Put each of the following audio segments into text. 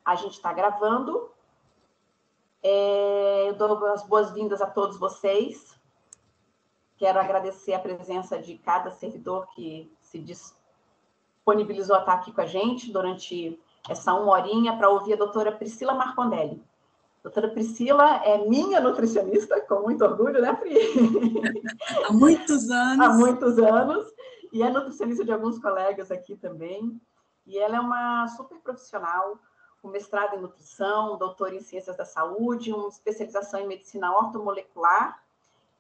A gente está gravando. Eu dou as boas-vindas a todos vocês. Quero agradecer a presença de cada servidor que se disponibilizou a estar aqui com a gente durante essa 1 horinha para ouvir a doutora Priscila Marcondelli. A doutora Priscila é minha nutricionista, com muito orgulho, né, Pri? Há muitos anos. Há muitos anos. E é nutricionista de alguns colegas aqui também. E ela é uma super profissional, com mestrado em nutrição, doutora em ciências da saúde, uma especialização em medicina ortomolecular.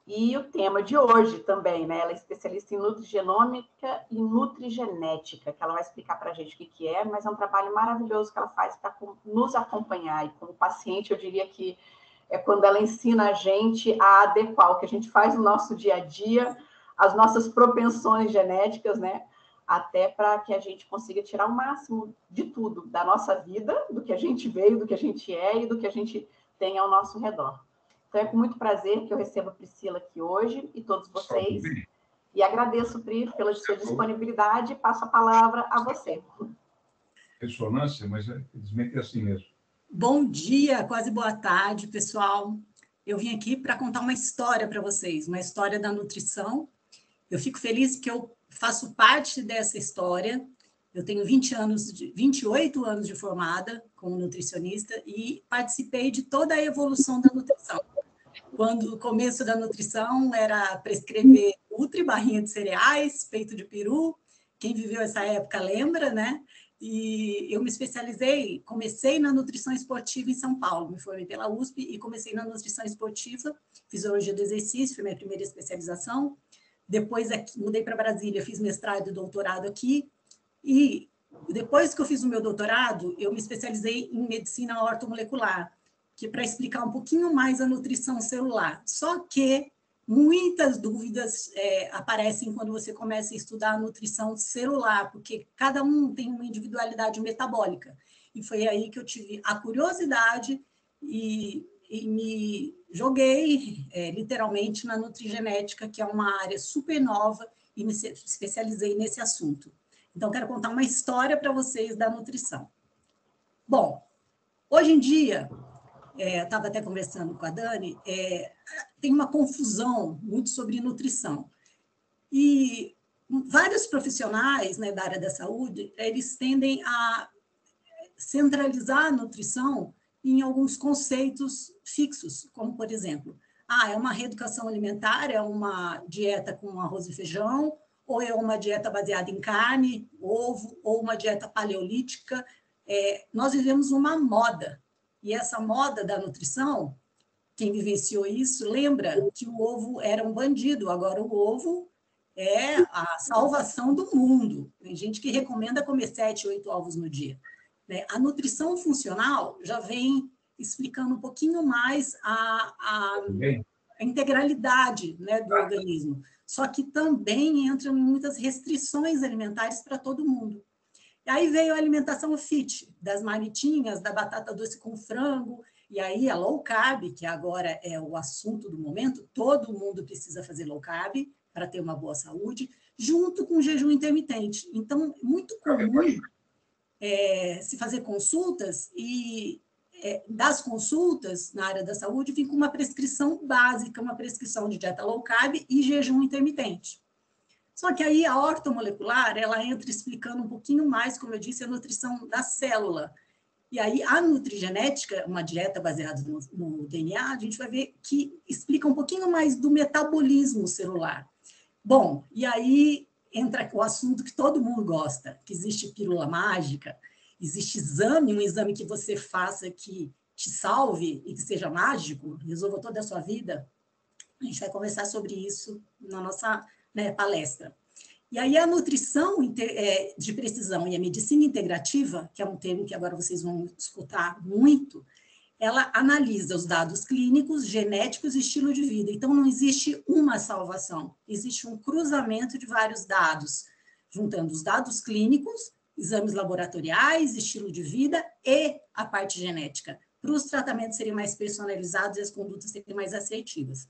E o tema de hoje também, né? Ela é especialista em nutrigenômica e nutrigenética, que ela vai explicar para a gente o que é, mas é um trabalho maravilhoso que ela faz para nos acompanhar. E como paciente, eu diria que é quando ela ensina a gente a adequar o que a gente faz no nosso dia a dia, as nossas propensões genéticas, né? Até para que a gente consiga tirar o máximo de tudo, da nossa vida, do que a gente veio, do que a gente é e do que a gente tem ao nosso redor. Então, é com muito prazer que eu recebo a Priscila aqui hoje e todos vocês. E agradeço, Pri, pela sua disponibilidade e passo a palavra a você. Ressonância, mas infelizmente é assim mesmo. Bom dia, quase boa tarde, pessoal. Eu vim aqui para contar uma história para vocês, uma história da nutrição. Eu fico feliz que eu faço parte dessa história. Eu tenho 28 anos de formada como nutricionista e participei de toda a evolução da nutrição. Quando o começo da nutrição era prescrever nutri, barrinha de cereais, peito de peru. Quem viveu essa época lembra, né? E eu me especializei, comecei na nutrição esportiva em São Paulo, me formei pela USP e comecei na nutrição esportiva, fisiologia do exercício, foi minha primeira especialização. Depois mudei para Brasília, fiz mestrado e doutorado aqui. E depois que eu fiz o meu doutorado, eu me especializei em medicina ortomolecular, que é para explicar um pouquinho mais a nutrição celular. Só que muitas dúvidas aparecem quando você começa a estudar a nutrição celular, porque cada um tem uma individualidade metabólica. E foi aí que eu tive a curiosidade e me joguei literalmente na nutrigenética, que é uma área super nova, e me especializei nesse assunto. Então, quero contar uma história para vocês da nutrição. Bom, hoje em dia, eu estava até conversando com a Dani, tem uma confusão muito sobre nutrição. E vários profissionais, né, da área da saúde, eles tendem a centralizar a nutrição em alguns conceitos fixos, como, por exemplo, é uma reeducação alimentar, é uma dieta com arroz e feijão, ou é uma dieta baseada em carne, ovo, ou uma dieta paleolítica. Nós vivemos uma moda, e essa moda da nutrição, quem vivenciou isso, lembra que o ovo era um bandido, agora o ovo é a salvação do mundo. Tem gente que recomenda comer 7, 8 ovos no dia. A nutrição funcional já vem explicando um pouquinho mais a integralidade, né, do organismo. Só que também entram muitas restrições alimentares para todo mundo. E aí veio a alimentação fit, das marmitinhas, da batata doce com frango, e aí a low carb, que agora é o assunto do momento, todo mundo precisa fazer low carb para ter uma boa saúde, junto com o jejum intermitente. Então, é muito comum se fazer consultas e das consultas na área da saúde vem com uma prescrição básica, uma prescrição de dieta low carb e jejum intermitente. Só que aí a ortomolecular, ela entra explicando um pouquinho mais, como eu disse, a nutrição da célula. E aí a nutrigenética, uma dieta baseada no DNA, a gente vai ver que explica um pouquinho mais do metabolismo celular. Bom, e aí entra o assunto que todo mundo gosta, que existe pílula mágica, existe um exame que você faça que te salve e que seja mágico, resolva toda a sua vida. A gente vai conversar sobre isso na nossa palestra. E aí a nutrição de precisão e a medicina integrativa, que é um termo que agora vocês vão escutar muito, ela analisa os dados clínicos, genéticos e estilo de vida. Então, não existe uma salvação, existe um cruzamento de vários dados, juntando os dados clínicos, exames laboratoriais, estilo de vida e a parte genética, para os tratamentos serem mais personalizados e as condutas serem mais assertivas.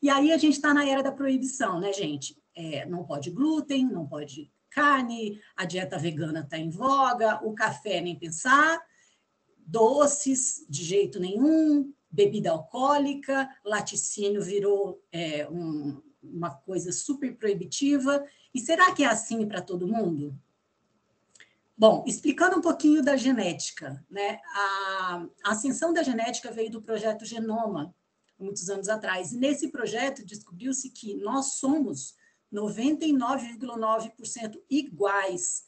E aí a gente está na era da proibição, né, gente? Não pode glúten, não pode carne, a dieta vegana está em voga, o café nem pensar. doces de jeito nenhum, bebida alcoólica, laticínio virou uma coisa super proibitiva. E será que é assim para todo mundo? Bom, explicando um pouquinho da genética, né? A ascensão da genética veio do projeto Genoma, muitos anos atrás. E nesse projeto descobriu-se que nós somos 99,9% iguais,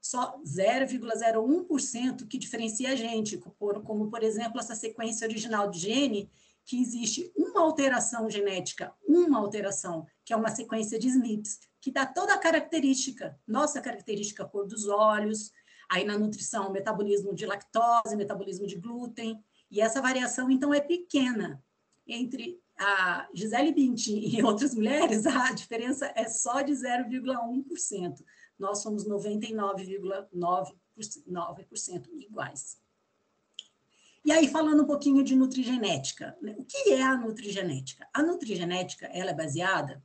só 0,01% que diferencia a gente, como, por exemplo, essa sequência original de gene, que existe uma alteração genética, que é uma sequência de SNPs, que dá toda a característica, nossa característica, cor dos olhos, aí na nutrição, metabolismo de lactose, metabolismo de glúten, e essa variação, então, é pequena. Entre a Gisele Bündchen e outras mulheres, a diferença é só de 0,1%. Nós somos 99,9% iguais. E aí, falando um pouquinho de nutrigenética. O que é a nutrigenética? A nutrigenética ela é baseada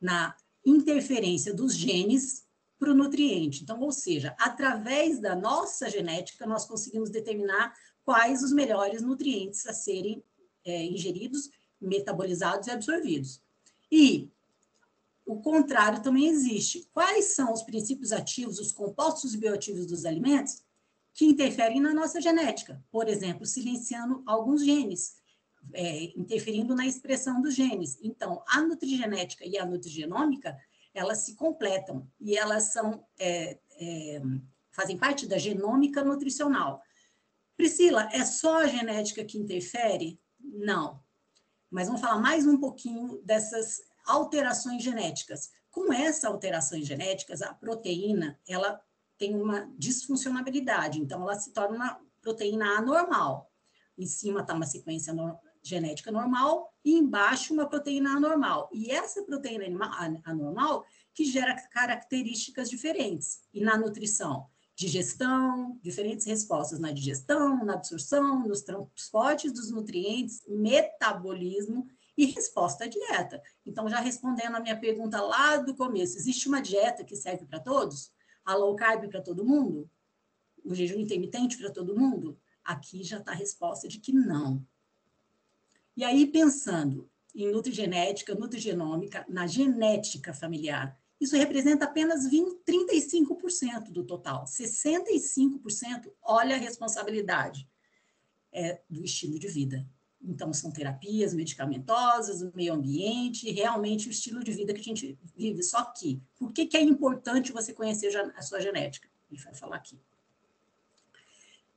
na interferência dos genes para o nutriente. Então, ou seja, através da nossa genética, nós conseguimos determinar quais os melhores nutrientes a serem ingeridos, metabolizados e absorvidos. E o contrário também existe. Quais são os princípios ativos, os compostos bioativos dos alimentos que interferem na nossa genética? Por exemplo, silenciando alguns genes, interferindo na expressão dos genes. Então, a nutrigenética e a nutrigenômica, elas se completam e elas são, fazem parte da genômica nutricional. Priscila, é só a genética que interfere? Não. Mas vamos falar mais um pouquinho dessas alterações genéticas. Com essas alterações genéticas, a proteína, ela tem uma disfuncionalidade, então ela se torna uma proteína anormal. Em cima está uma sequência genética normal e embaixo uma proteína anormal. E essa proteína anormal que gera características diferentes. E na nutrição, digestão, diferentes respostas na digestão, na absorção, nos transportes dos nutrientes, metabolismo e resposta à dieta. Então, já respondendo a minha pergunta lá do começo, existe uma dieta que serve para todos? A low carb para todo mundo? O jejum intermitente para todo mundo? Aqui já está a resposta de que não. E aí, pensando em nutrigenética, nutrigenômica, na genética familiar, isso representa apenas 35% do total. 65%, olha a responsabilidade do estilo de vida. Então, são terapias medicamentosas, o meio ambiente, realmente o estilo de vida que a gente vive. Só que, por que é importante você conhecer a sua genética? A gente vai falar aqui.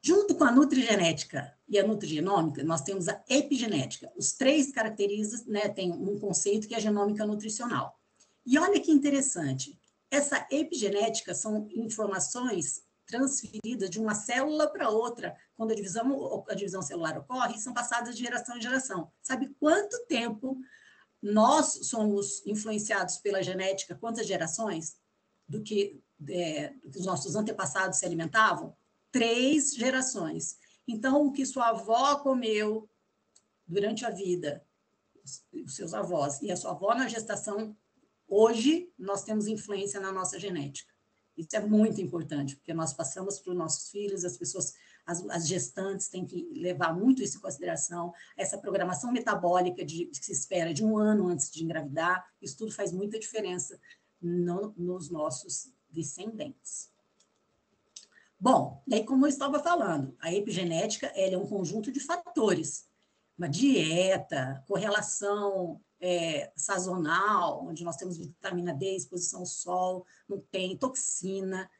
Junto com a nutrigenética e a nutrigenômica, nós temos a epigenética. Os três caracterizam, né, tem um conceito que é a genômica nutricional. E olha que interessante, essa epigenética são informações transferidas de uma célula para outra, quando a divisão celular ocorre, e são passadas de geração em geração. Sabe quanto tempo nós somos influenciados pela genética, quantas gerações do que os nossos antepassados se alimentavam? 3 gerações. Então, o que sua avó comeu durante a vida, os seus avós, e a sua avó na gestação, hoje nós temos influência na nossa genética. Isso é muito importante, porque nós passamos para os nossos filhos, as pessoas, as gestantes têm que levar muito isso em consideração, essa programação metabólica que se espera de 1 ano antes de engravidar, isso tudo faz muita diferença nos nossos descendentes. Bom, e aí, como eu estava falando, a epigenética ela é um conjunto de fatores, uma dieta, correlação sazonal, onde nós temos vitamina D, exposição ao sol, não tem toxina,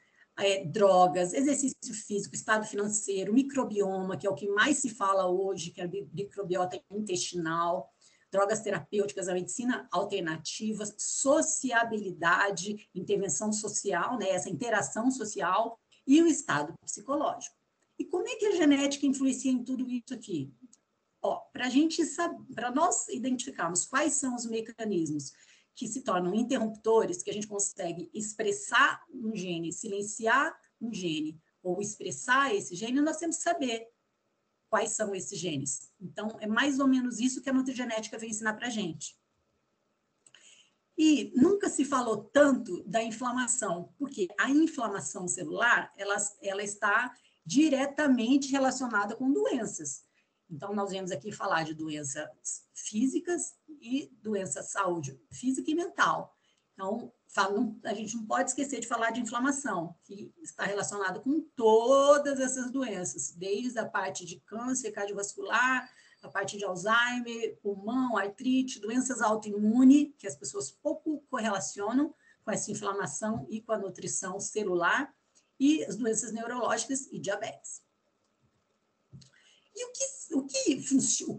drogas, exercício físico, estado financeiro, microbioma, que é o que mais se fala hoje, que é a microbiota intestinal, drogas terapêuticas, a medicina alternativa, sociabilidade, intervenção social, né, essa interação social e o estado psicológico. E como é que a genética influencia em tudo isso aqui? Para nós identificarmos quais são os mecanismos que se tornam interruptores, que a gente consegue expressar um gene, silenciar um gene, ou expressar esse gene, nós temos que saber quais são esses genes. Então, é mais ou menos isso que a nutrigenética vem ensinar para a gente. E nunca se falou tanto da inflamação, porque a inflamação celular, ela está diretamente relacionada com doenças. Então, nós viemos aqui falar de doenças físicas e doenças de saúde física e mental. Então, a gente não pode esquecer de falar de inflamação, que está relacionada com todas essas doenças, desde a parte de câncer cardiovascular, a parte de Alzheimer, pulmão, artrite, doenças autoimunes, que as pessoas pouco correlacionam com essa inflamação e com a nutrição celular, e as doenças neurológicas e diabetes. E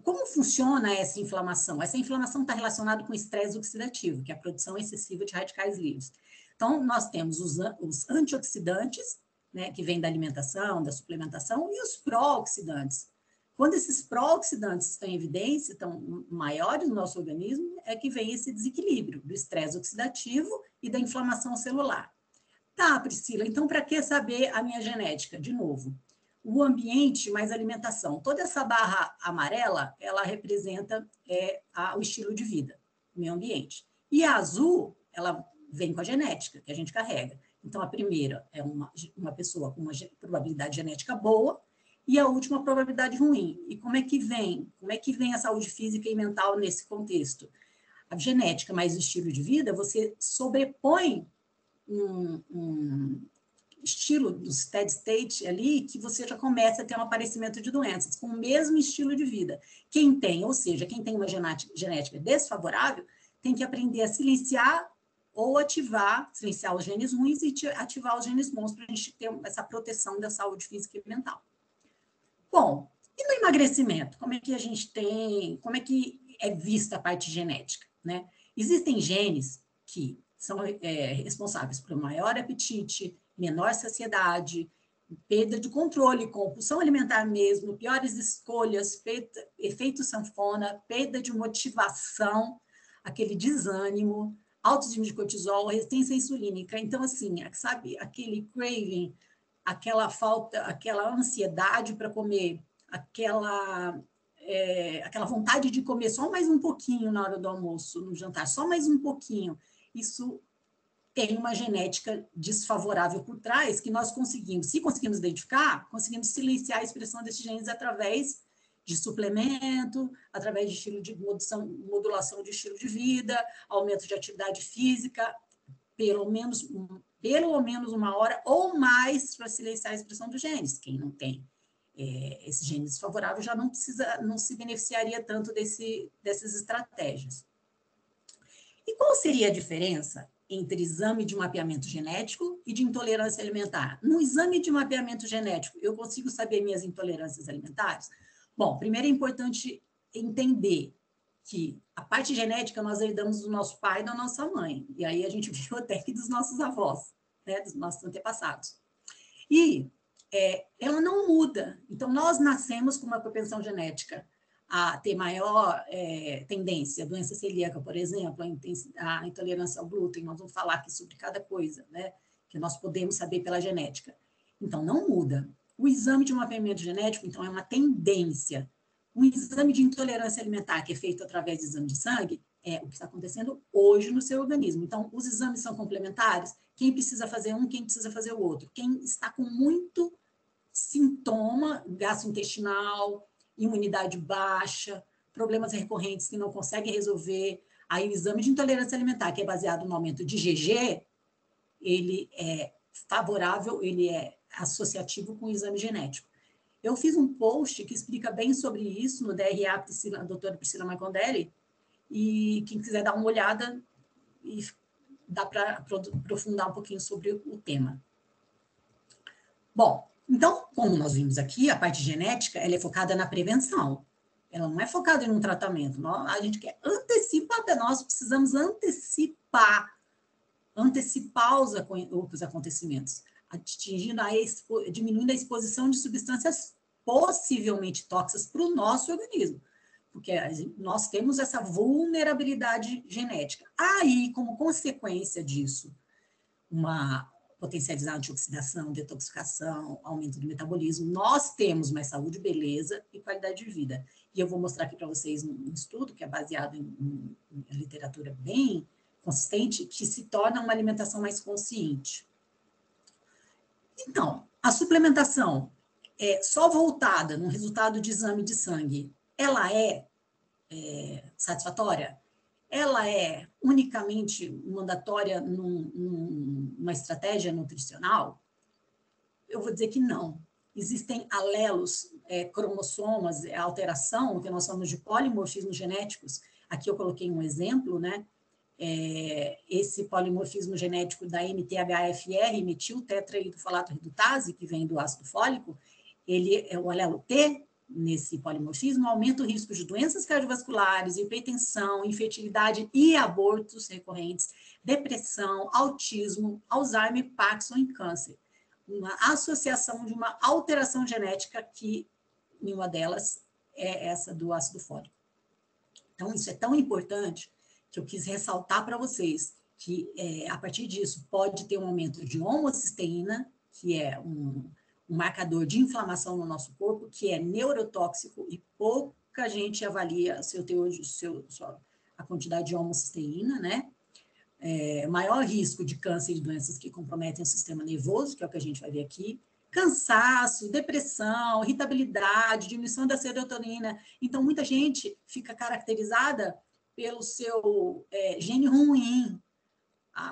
como funciona essa inflamação? Essa inflamação está relacionada com o estresse oxidativo, que é a produção excessiva de radicais livres. Então, nós temos os antioxidantes, né, que vêm da alimentação, da suplementação, e os pró-oxidantes. Quando esses pró-oxidantes estão em evidência, estão maiores no nosso organismo, é que vem esse desequilíbrio do estresse oxidativo e da inflamação celular. Tá, Priscila, então para que saber a minha genética? De novo, o ambiente mais alimentação. Toda essa barra amarela, ela representa o estilo de vida, o meio ambiente. E a azul, ela vem com a genética, que a gente carrega. Então, a primeira é uma pessoa com uma probabilidade genética boa, e a última, probabilidade ruim. E como é que vem? Como é que vem a saúde física e mental nesse contexto? A genética mais o estilo de vida, você sobrepõe um estilo do steady state ali, que você já começa a ter um aparecimento de doenças com o mesmo estilo de vida. Quem tem, ou seja, quem tem uma genética desfavorável, tem que aprender a silenciar ou silenciar os genes ruins e ativar os genes bons para a gente ter essa proteção da saúde física e mental. Bom, e no emagrecimento? Como é que a gente tem, como é que é vista a parte genética, né? Existem genes que são responsáveis por maior apetite, menor saciedade, perda de controle, compulsão alimentar mesmo, piores escolhas, efeito sanfona, perda de motivação, aquele desânimo, altos níveis de cortisol, resistência insulínica. Então, assim, sabe, aquele craving, aquela falta, aquela ansiedade para comer, aquela vontade de comer só mais um pouquinho na hora do almoço, no jantar, só mais um pouquinho. Isso tem uma genética desfavorável por trás que nós conseguimos, se conseguimos identificar, conseguimos silenciar a expressão desses genes através de suplemento, através de estilo de modulação de estilo de vida, aumento de atividade física, pelo menos uma hora ou mais para silenciar a expressão dos genes. Quem não tem esse gene desfavorável já não se beneficiaria tanto dessas estratégias. E qual seria a diferença entre exame de mapeamento genético e de intolerância alimentar? No exame de mapeamento genético, eu consigo saber minhas intolerâncias alimentares? Bom, primeiro é importante entender que a parte genética nós herdamos do nosso pai e da nossa mãe. E aí a gente viu até que dos nossos avós, né, dos nossos antepassados. E ela não muda. Então, nós nascemos com uma propensão genética a ter maior tendência, doença celíaca, por exemplo, a intolerância ao glúten, nós vamos falar aqui sobre cada coisa, né, que nós podemos saber pela genética. Então, não muda. O exame de mapeamento genético, então, é uma tendência. Um exame de intolerância alimentar, que é feito através de exame de sangue, é o que está acontecendo hoje no seu organismo. Então, os exames são complementares. Quem precisa fazer um, quem precisa fazer o outro. Quem está com muito sintoma gastrointestinal, imunidade baixa, problemas recorrentes que não consegue resolver. Aí o exame de intolerância alimentar, que é baseado no aumento de IgG, ele é favorável, ele é associativo com o exame genético. Eu fiz um post que explica bem sobre isso no DRA, a doutora Priscila Marcondelli, e quem quiser dar uma olhada, e dá para aprofundar um pouquinho sobre o tema. Bom, então, como nós vimos aqui, a parte genética ela é focada na prevenção. Ela não é focada em um tratamento. A gente quer antecipar, nós precisamos antecipar os acontecimentos, diminuindo a exposição de substâncias possivelmente tóxicas para o nosso organismo, porque nós temos essa vulnerabilidade genética. Aí, como consequência disso, uma potencializar antioxidação, detoxificação, aumento do metabolismo, nós temos mais saúde, beleza e qualidade de vida. E eu vou mostrar aqui para vocês um estudo que é baseado em literatura bem consistente, que se torna uma alimentação mais consciente. Então, a suplementação, só voltada no resultado de exame de sangue, ela é satisfatória? Ela é unicamente mandatória numa estratégia nutricional? Eu vou dizer que não. Existem alelos, cromossomas, alteração, que nós chamamos de polimorfismos genéticos. Aqui eu coloquei um exemplo, né? Esse polimorfismo genético da MTHFR, metiltetraidrofolato redutase, que vem do ácido fólico, ele é o alelo T, nesse polimorfismo, aumenta o risco de doenças cardiovasculares, hipertensão, infertilidade e abortos recorrentes, depressão, autismo, Alzheimer, Parkinson e câncer. Uma associação de uma alteração genética que nenhuma delas é essa do ácido fólico. Então, isso é tão importante que eu quis ressaltar para vocês que, a partir disso, pode ter um aumento de homocisteína, que é um marcador de inflamação no nosso corpo, que é neurotóxico e pouca gente avalia a quantidade de homocisteína, né? Maior risco de câncer e doenças que comprometem o sistema nervoso, que é o que a gente vai ver aqui, cansaço, depressão, irritabilidade, diminuição da serotonina. Então, muita gente fica caracterizada pelo seu gene ruim.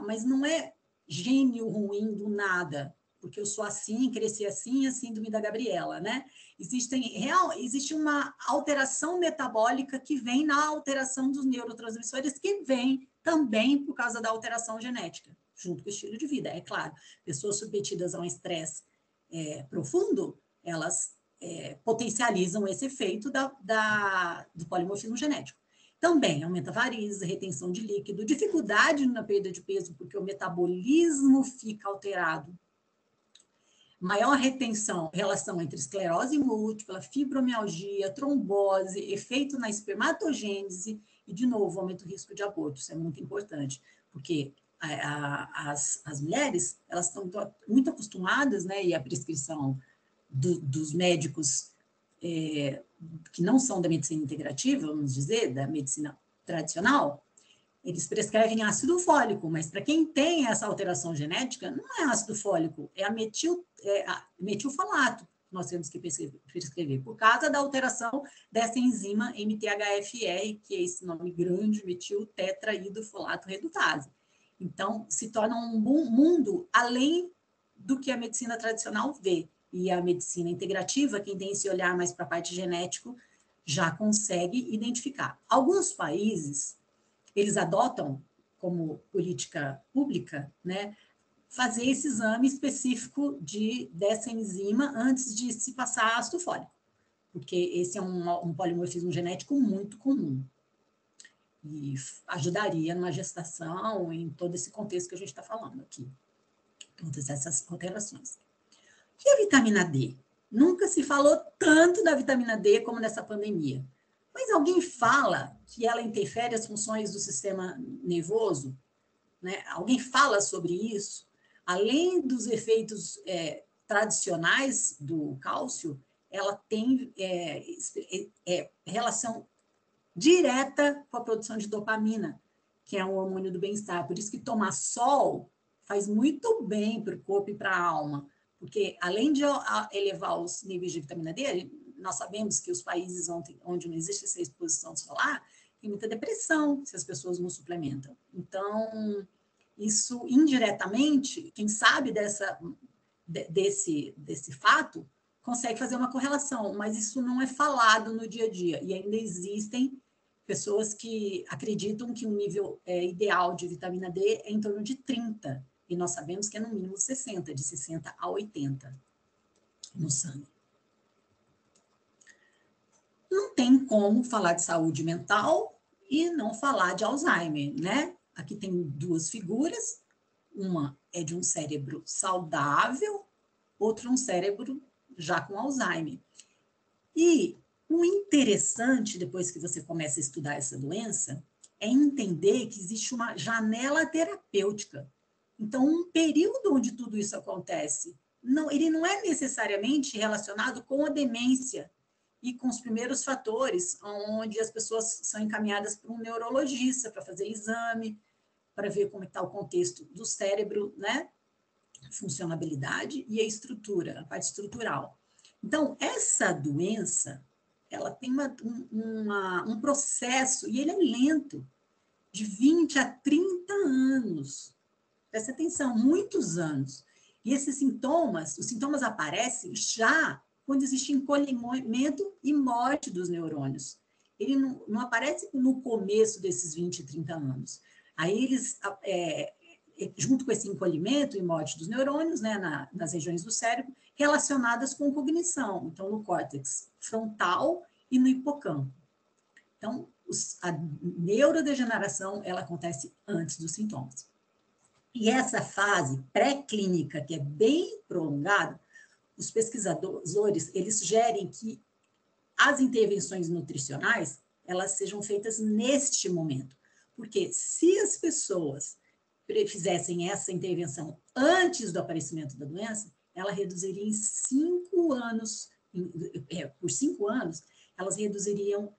Mas não é gênio ruim do nada, porque eu sou assim, cresci assim, a síndrome da Gabriela, né? Existe uma alteração metabólica que vem na alteração dos neurotransmissores, que vem também por causa da alteração genética, junto com o estilo de vida, é claro. Pessoas submetidas a um estresse profundo, elas potencializam esse efeito do polimorfismo genético. Também aumenta varizes, retenção de líquido, dificuldade na perda de peso, porque o metabolismo fica alterado. Maior relação entre esclerose múltipla, fibromialgia, trombose, efeito na espermatogênese e, de novo, aumenta o risco de aborto. Isso é muito importante, porque as mulheres, elas estão muito acostumadas, né, e a prescrição dos médicos que não são da medicina integrativa, vamos dizer, da medicina tradicional, eles prescrevem ácido fólico, mas para quem tem essa alteração genética, não é ácido fólico, é a metilfolato que nós temos que prescrever, por causa da alteração dessa enzima MTHFR, que é esse nome grande, metiltetraidrofolato redutase. Então, se torna um mundo além do que a medicina tradicional vê. E a medicina integrativa, quem tem esse olhar mais para a parte genético, já consegue identificar. Alguns países, eles adotam como política pública, né, fazer esse exame específico dessa enzima antes de se passar ácido fólico, porque esse é um polimorfismo genético muito comum e ajudaria numa gestação, em todo esse contexto que a gente está falando aqui, todas essas alterações. E a vitamina D? Nunca se falou tanto da vitamina D como nessa pandemia. Mas alguém fala que ela interfere as funções do sistema nervoso? Né? Alguém fala sobre isso? Além dos efeitos tradicionais do cálcio, ela tem relação direta com a produção de dopamina, que é um hormônio do bem-estar. Por isso que tomar sol faz muito bem para o corpo e para a alma, porque além de elevar os níveis de vitamina D, nós sabemos que os países onde não existe essa exposição solar, tem muita depressão se as pessoas não suplementam. Então, isso indiretamente, quem sabe desse fato, consegue fazer uma correlação, mas isso não é falado no dia a dia. E ainda existem pessoas que acreditam que o nível ideal de vitamina D é em torno de 30, e nós sabemos que é no mínimo 60, de 60 a 80 no sangue. Não tem como falar de saúde mental e não falar de Alzheimer, né? Aqui tem duas figuras, uma é de um cérebro saudável, outra um cérebro já com Alzheimer. E o interessante, depois que você começa a estudar essa doença, é entender que existe uma janela terapêutica. Então, um período onde tudo isso acontece, ele não é necessariamente relacionado com a demência e com os primeiros fatores, onde as pessoas são encaminhadas para um neurologista para fazer exame, para ver como está o contexto do cérebro, né? Funcionabilidade e a estrutura, a parte estrutural. Então, essa doença, ela tem um processo, e ele é lento, de 20 a 30 anos. Presta atenção, muitos anos. E esses sintomas, os sintomas aparecem já quando existe encolhimento e morte dos neurônios. Ele não aparece no começo desses 20, 30 anos. Aí eles, junto com esse encolhimento e morte dos neurônios, né, nas regiões do cérebro, relacionadas com cognição, então no córtex frontal e no hipocampo. Então, a neurodegeneração, ela acontece antes dos sintomas. E essa fase pré-clínica, que é bem prolongada, os pesquisadores, eles sugerem que as intervenções nutricionais, elas sejam feitas neste momento. Porque se as pessoas fizessem essa intervenção antes do aparecimento da doença, ela reduziria em 5 anos, por 5 anos, elas reduziriam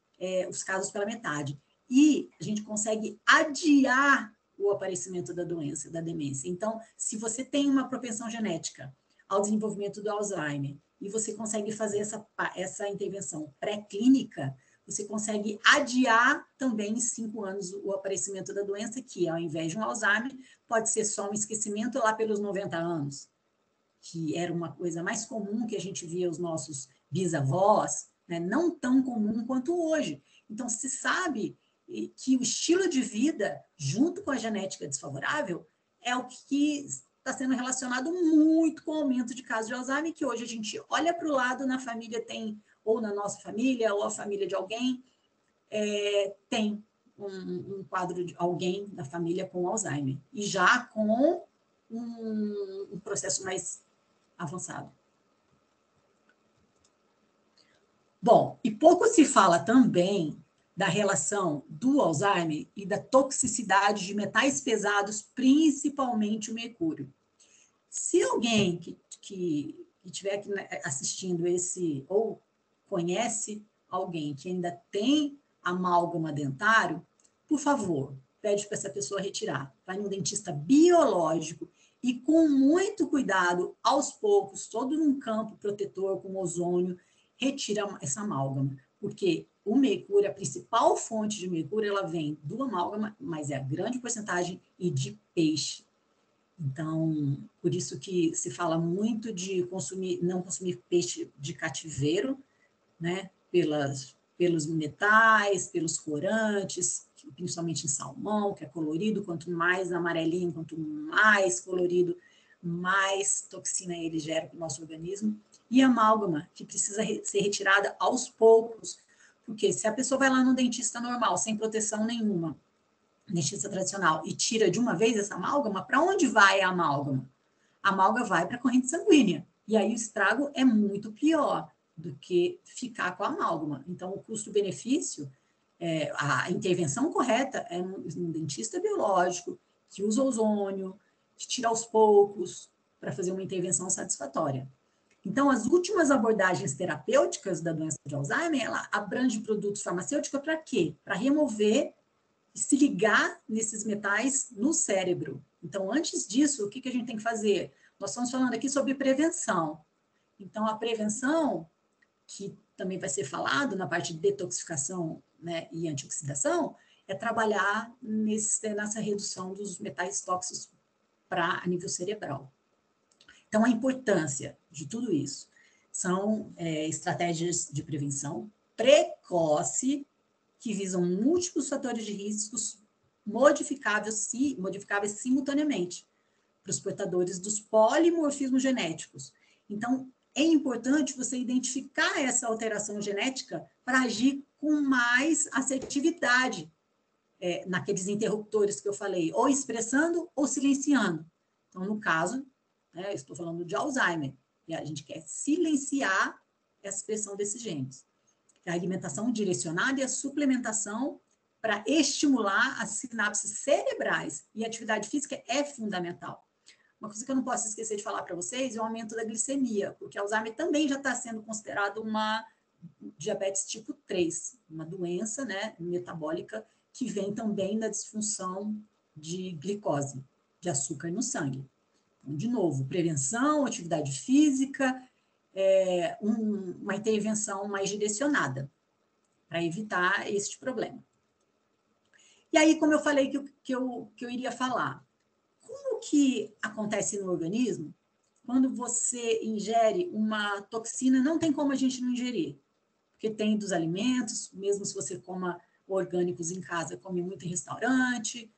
os casos pela metade. E a gente consegue adiar o aparecimento da doença, da demência. Então, se você tem uma propensão genética ao desenvolvimento do Alzheimer e você consegue fazer essa intervenção pré-clínica, você consegue adiar também em 5 anos o aparecimento da doença, que ao invés de um Alzheimer, pode ser só um esquecimento lá pelos 90 anos, que era uma coisa mais comum que a gente via os nossos bisavós, né? Não tão comum quanto hoje. Então, se sabe que o estilo de vida, junto com a genética desfavorável, é o que está sendo relacionado muito com o aumento de casos de Alzheimer, que hoje a gente olha para o lado, na família tem, ou na nossa família, ou a família de alguém, tem um quadro de alguém da família com Alzheimer, e já com um processo mais avançado. Bom, e pouco se fala também da relação do Alzheimer e da toxicidade de metais pesados, principalmente o mercúrio. Se alguém que estiver aqui assistindo esse, ou conhece alguém que ainda tem amálgama dentário, por favor, pede para essa pessoa retirar. Vai no dentista biológico e com muito cuidado, aos poucos, todo num campo protetor com ozônio, retira essa amálgama, porque o mercúrio, a principal fonte de mercúrio, ela vem do amálgama, mas é a grande porcentagem, e de peixe. Então, por isso que se fala muito de não consumir peixe de cativeiro, né? Pelos metais, pelos corantes, principalmente em salmão, que é colorido, quanto mais amarelinho, quanto mais colorido, mais toxina ele gera para o nosso organismo. E amálgama, que precisa ser retirada aos poucos, porque se a pessoa vai lá no dentista normal, sem proteção nenhuma, dentista tradicional, e tira de uma vez essa amálgama, para onde vai a amálgama? A amálgama vai para a corrente sanguínea, e aí o estrago é muito pior do que ficar com a amálgama. Então, o custo-benefício, a intervenção correta é um dentista biológico, que usa ozônio, que tira aos poucos, para fazer uma intervenção satisfatória. Então, as últimas abordagens terapêuticas da doença de Alzheimer, ela abrange produtos farmacêuticos para quê? Para remover e se ligar nesses metais no cérebro. Então, antes disso, o que a gente tem que fazer? Nós estamos falando aqui sobre prevenção. Então, a prevenção, que também vai ser falado na parte de detoxificação, né, e antioxidação, é trabalhar nessa redução dos metais tóxicos a nível cerebral. Então, a importância de tudo isso são estratégias de prevenção precoce que visam múltiplos fatores de riscos modificáveis simultaneamente para os portadores dos polimorfismos genéticos. Então, é importante você identificar essa alteração genética para agir com mais assertividade naqueles interruptores que eu falei, ou expressando ou silenciando. Então, no caso, estou falando de Alzheimer, e a gente quer silenciar a expressão desses genes. A alimentação direcionada e a suplementação para estimular as sinapses cerebrais, e a atividade física é fundamental. Uma coisa que eu não posso esquecer de falar para vocês é o aumento da glicemia, porque Alzheimer também já está sendo considerado uma diabetes tipo 3, uma doença, né, metabólica que vem também da disfunção de glicose, de açúcar no sangue. Então, de novo, prevenção, atividade física, uma intervenção mais direcionada para evitar este problema. E aí, como eu falei que eu iria falar, como que acontece no organismo quando você ingere uma toxina? Não tem como a gente não ingerir, porque tem dos alimentos, mesmo se você coma orgânicos em casa, come muito em restaurante,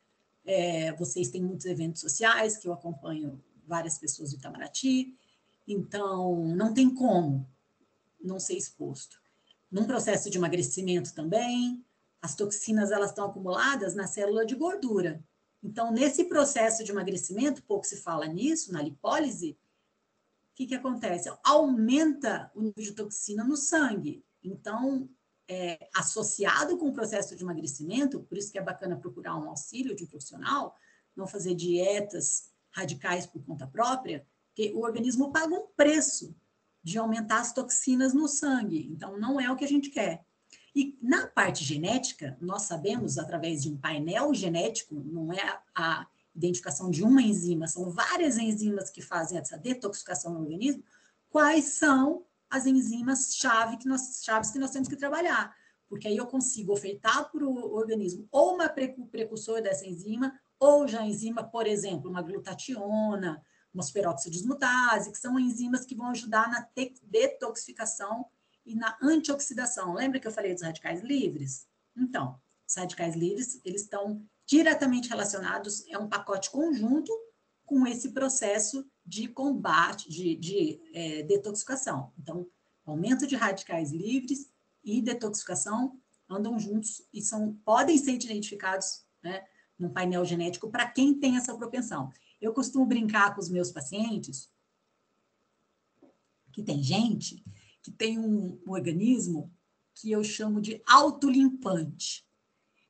vocês têm muitos eventos sociais, que eu acompanho várias pessoas do Itamaraty, então não tem como não ser exposto. Num processo de emagrecimento também, as toxinas elas estão acumuladas na célula de gordura. Então, nesse processo de emagrecimento, pouco se fala nisso, na lipólise, o que acontece? Aumenta o nível de toxina no sangue. Então, associado com o processo de emagrecimento, por isso que é bacana procurar um auxílio de um profissional, não fazer dietas radicais por conta própria, porque o organismo paga um preço de aumentar as toxinas no sangue. Então, não é o que a gente quer. E na parte genética, nós sabemos, através de um painel genético, não é a identificação de uma enzima, são várias enzimas que fazem essa detoxificação no organismo, quais são as enzimas-chave que nós temos que trabalhar. Porque aí eu consigo ofertar para o organismo ou uma precursor dessa enzima, ou já a enzima, por exemplo, uma glutationa, uma superóxido dismutase, que são enzimas que vão ajudar na detoxificação e na antioxidação. Lembra que eu falei dos radicais livres? Então, os radicais livres, eles estão diretamente relacionados, é um pacote conjunto com esse processo de combate, de detoxificação. Então, aumento de radicais livres e detoxificação andam juntos e podem ser identificados, né, num painel genético para quem tem essa propensão. Eu costumo brincar com os meus pacientes que tem gente que tem um organismo que eu chamo de autolimpante.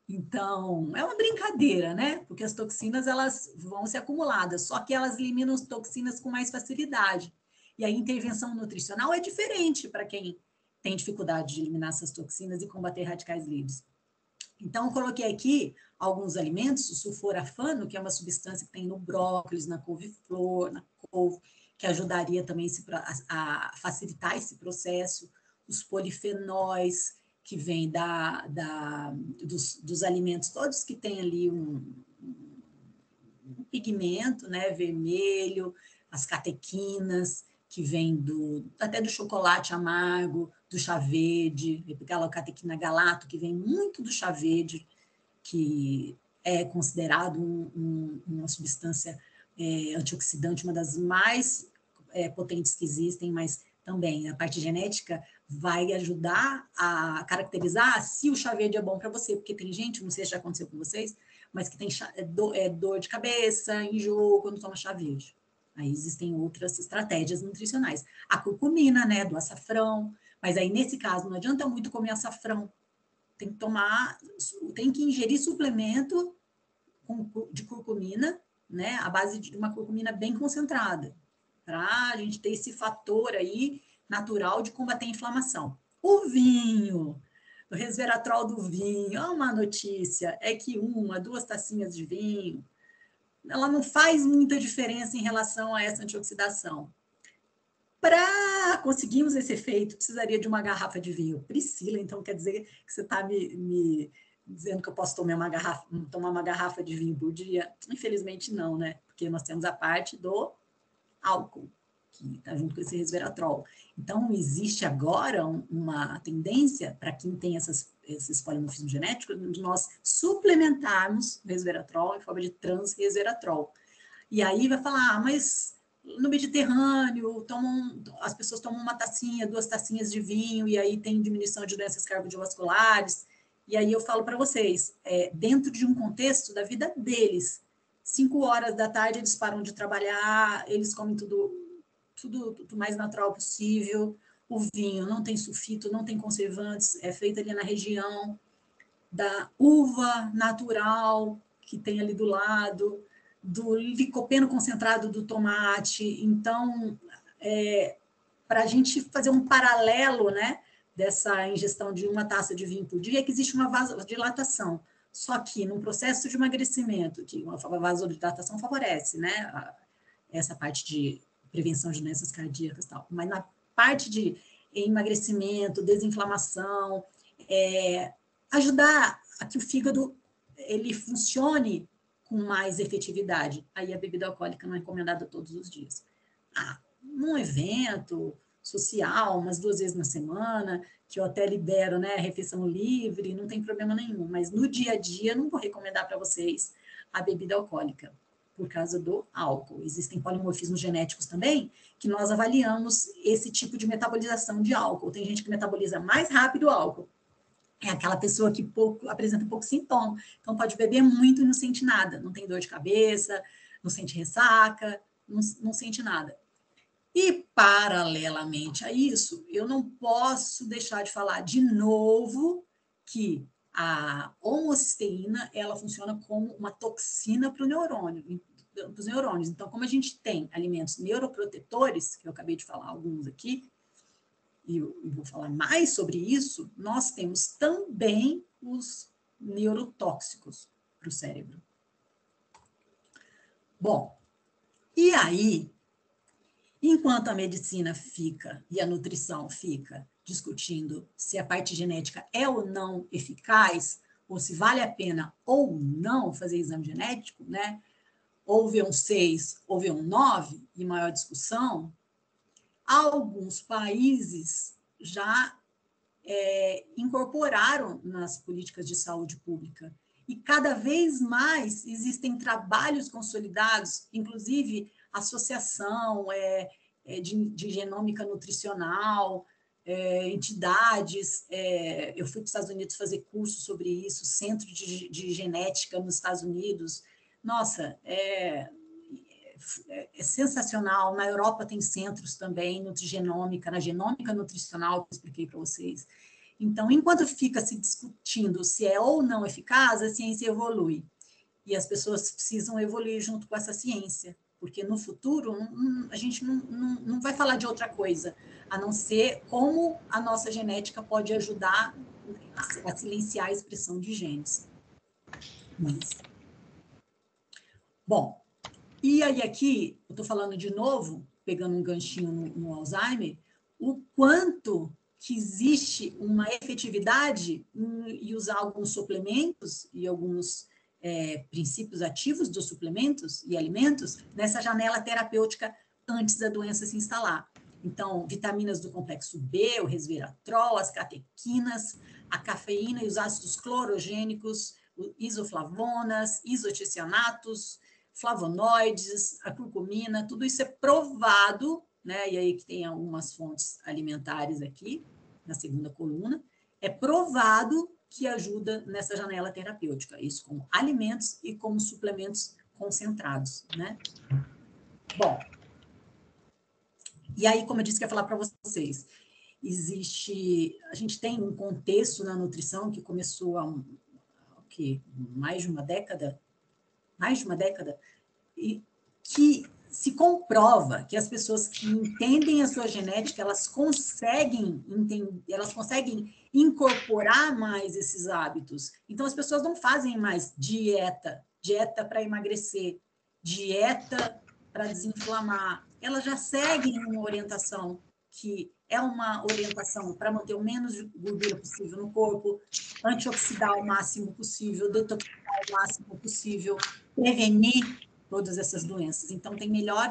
Então, é uma brincadeira, né? Porque as toxinas, elas vão ser acumuladas, só que elas eliminam as toxinas com mais facilidade. E a intervenção nutricional é diferente para quem tem dificuldade de eliminar essas toxinas e combater radicais livres. Então, eu coloquei aqui alguns alimentos, o sulforafano, que é uma substância que tem no brócolis, na couve-flor, na couve, que ajudaria também a facilitar esse processo, os polifenóis, que vêm dos alimentos todos que tem ali um pigmento, né, vermelho, as catequinas, que vêm até do chocolate amargo, do chá verde, galocatequina galato, que vem muito do chá verde, que é considerado uma substância antioxidante, uma das mais potentes que existem, mas também a parte genética vai ajudar a caracterizar se o chá verde é bom para você, porque tem gente, não sei se já aconteceu com vocês, mas que tem dor de cabeça, enjoo quando toma chá verde. Aí existem outras estratégias nutricionais. A curcumina, né, do açafrão, mas aí nesse caso não adianta muito comer açafrão, tem que ingerir suplemento de curcumina, né, à base de uma curcumina bem concentrada, para a gente ter esse fator aí natural de combater a inflamação. O vinho, o resveratrol do vinho, uma notícia, é que 2 tacinhas de vinho, ela não faz muita diferença em relação a essa antioxidação. Para conseguirmos esse efeito, precisaria de uma garrafa de vinho. Priscila, então quer dizer que você está me dizendo que eu posso tomar uma garrafa de vinho por dia? Infelizmente não, né? Porque nós temos a parte do álcool, que está junto com esse resveratrol. Então, existe agora uma tendência para quem tem esses polimorfismos genéticos de nós suplementarmos o resveratrol em forma de transresveratrol. E aí vai falar, mas no Mediterrâneo, as pessoas tomam 1 tacinha, 2 tacinhas de vinho, e aí tem diminuição de doenças cardiovasculares. E aí eu falo para vocês, dentro de um contexto da vida deles, 5 horas da tarde eles param de trabalhar, eles comem tudo mais natural possível. O vinho não tem sulfito, não tem conservantes, é feito ali na região da uva natural que tem ali do lado, do licopeno concentrado do tomate. Então, para a gente fazer um paralelo, né, dessa ingestão de 1 taça de vinho por dia, é que existe uma vasodilatação. Só que no processo de emagrecimento, que uma vasodilatação favorece, né, essa parte de prevenção de doenças cardíacas e tal, mas parte de emagrecimento, desinflamação, ajudar a que o fígado ele funcione com mais efetividade. Aí a bebida alcoólica não é recomendada todos os dias. Num evento social, umas 2 vezes na semana, que eu até libero, né, refeição livre, não tem problema nenhum, mas no dia a dia não vou recomendar para vocês a bebida alcoólica, por causa do álcool. Existem polimorfismos genéticos também, que nós avaliamos esse tipo de metabolização de álcool. Tem gente que metaboliza mais rápido o álcool, é aquela pessoa que apresenta pouco sintoma, então pode beber muito e não sente nada, não tem dor de cabeça, não sente ressaca, não sente nada. E, paralelamente a isso, eu não posso deixar de falar de novo que a homocisteína, ela funciona como uma toxina para os neurônios. Então, como a gente tem alimentos neuroprotetores, que eu acabei de falar alguns aqui, e eu vou falar mais sobre isso, nós temos também os neurotóxicos para o cérebro. Bom, e aí, enquanto a medicina fica e a nutrição fica discutindo se a parte genética é ou não eficaz, ou se vale a pena ou não fazer exame genético, né? Ou ver um 6 ou ver um 9, e maior discussão, alguns países já incorporaram nas políticas de saúde pública. E cada vez mais existem trabalhos consolidados, inclusive associação de genômica nutricional, entidades. Eu fui para os Estados Unidos fazer curso sobre isso, centro de genética nos Estados Unidos. Nossa, é sensacional. Na Europa tem centros também, nutrigenômica, na genômica nutricional, que eu expliquei para vocês. Então, enquanto fica se discutindo se é ou não eficaz, a ciência evolui. E as pessoas precisam evoluir junto com essa ciência, porque no futuro a gente não vai falar de outra coisa, a não ser como a nossa genética pode ajudar a silenciar a expressão de genes. Bom, e aí aqui, eu estou falando de novo, pegando um ganchinho no Alzheimer, o quanto que existe uma efetividade em usar alguns suplementos e alguns princípios ativos dos suplementos e alimentos nessa janela terapêutica antes da doença se instalar. Então, vitaminas do complexo B, o resveratrol, as catequinas, a cafeína e os ácidos clorogênicos, isoflavonas, isoticinatos, flavonoides, a curcumina, tudo isso é provado, né? E aí que tem algumas fontes alimentares aqui, na segunda coluna, é provado que ajuda nessa janela terapêutica, isso como alimentos e como suplementos concentrados, né? Bom, e aí, como eu disse que ia falar para vocês, a gente tem um contexto na nutrição que começou há mais de uma década, e que se comprova que as pessoas que entendem a sua genética, elas conseguem incorporar mais esses hábitos. Então, as pessoas não fazem mais dieta para emagrecer, dieta para desinflamar. Elas já seguem uma orientação que é uma orientação para manter o menos gordura possível no corpo, antioxidar o máximo possível, detoxificar o máximo possível, prevenir todas essas doenças. Então, tem melhor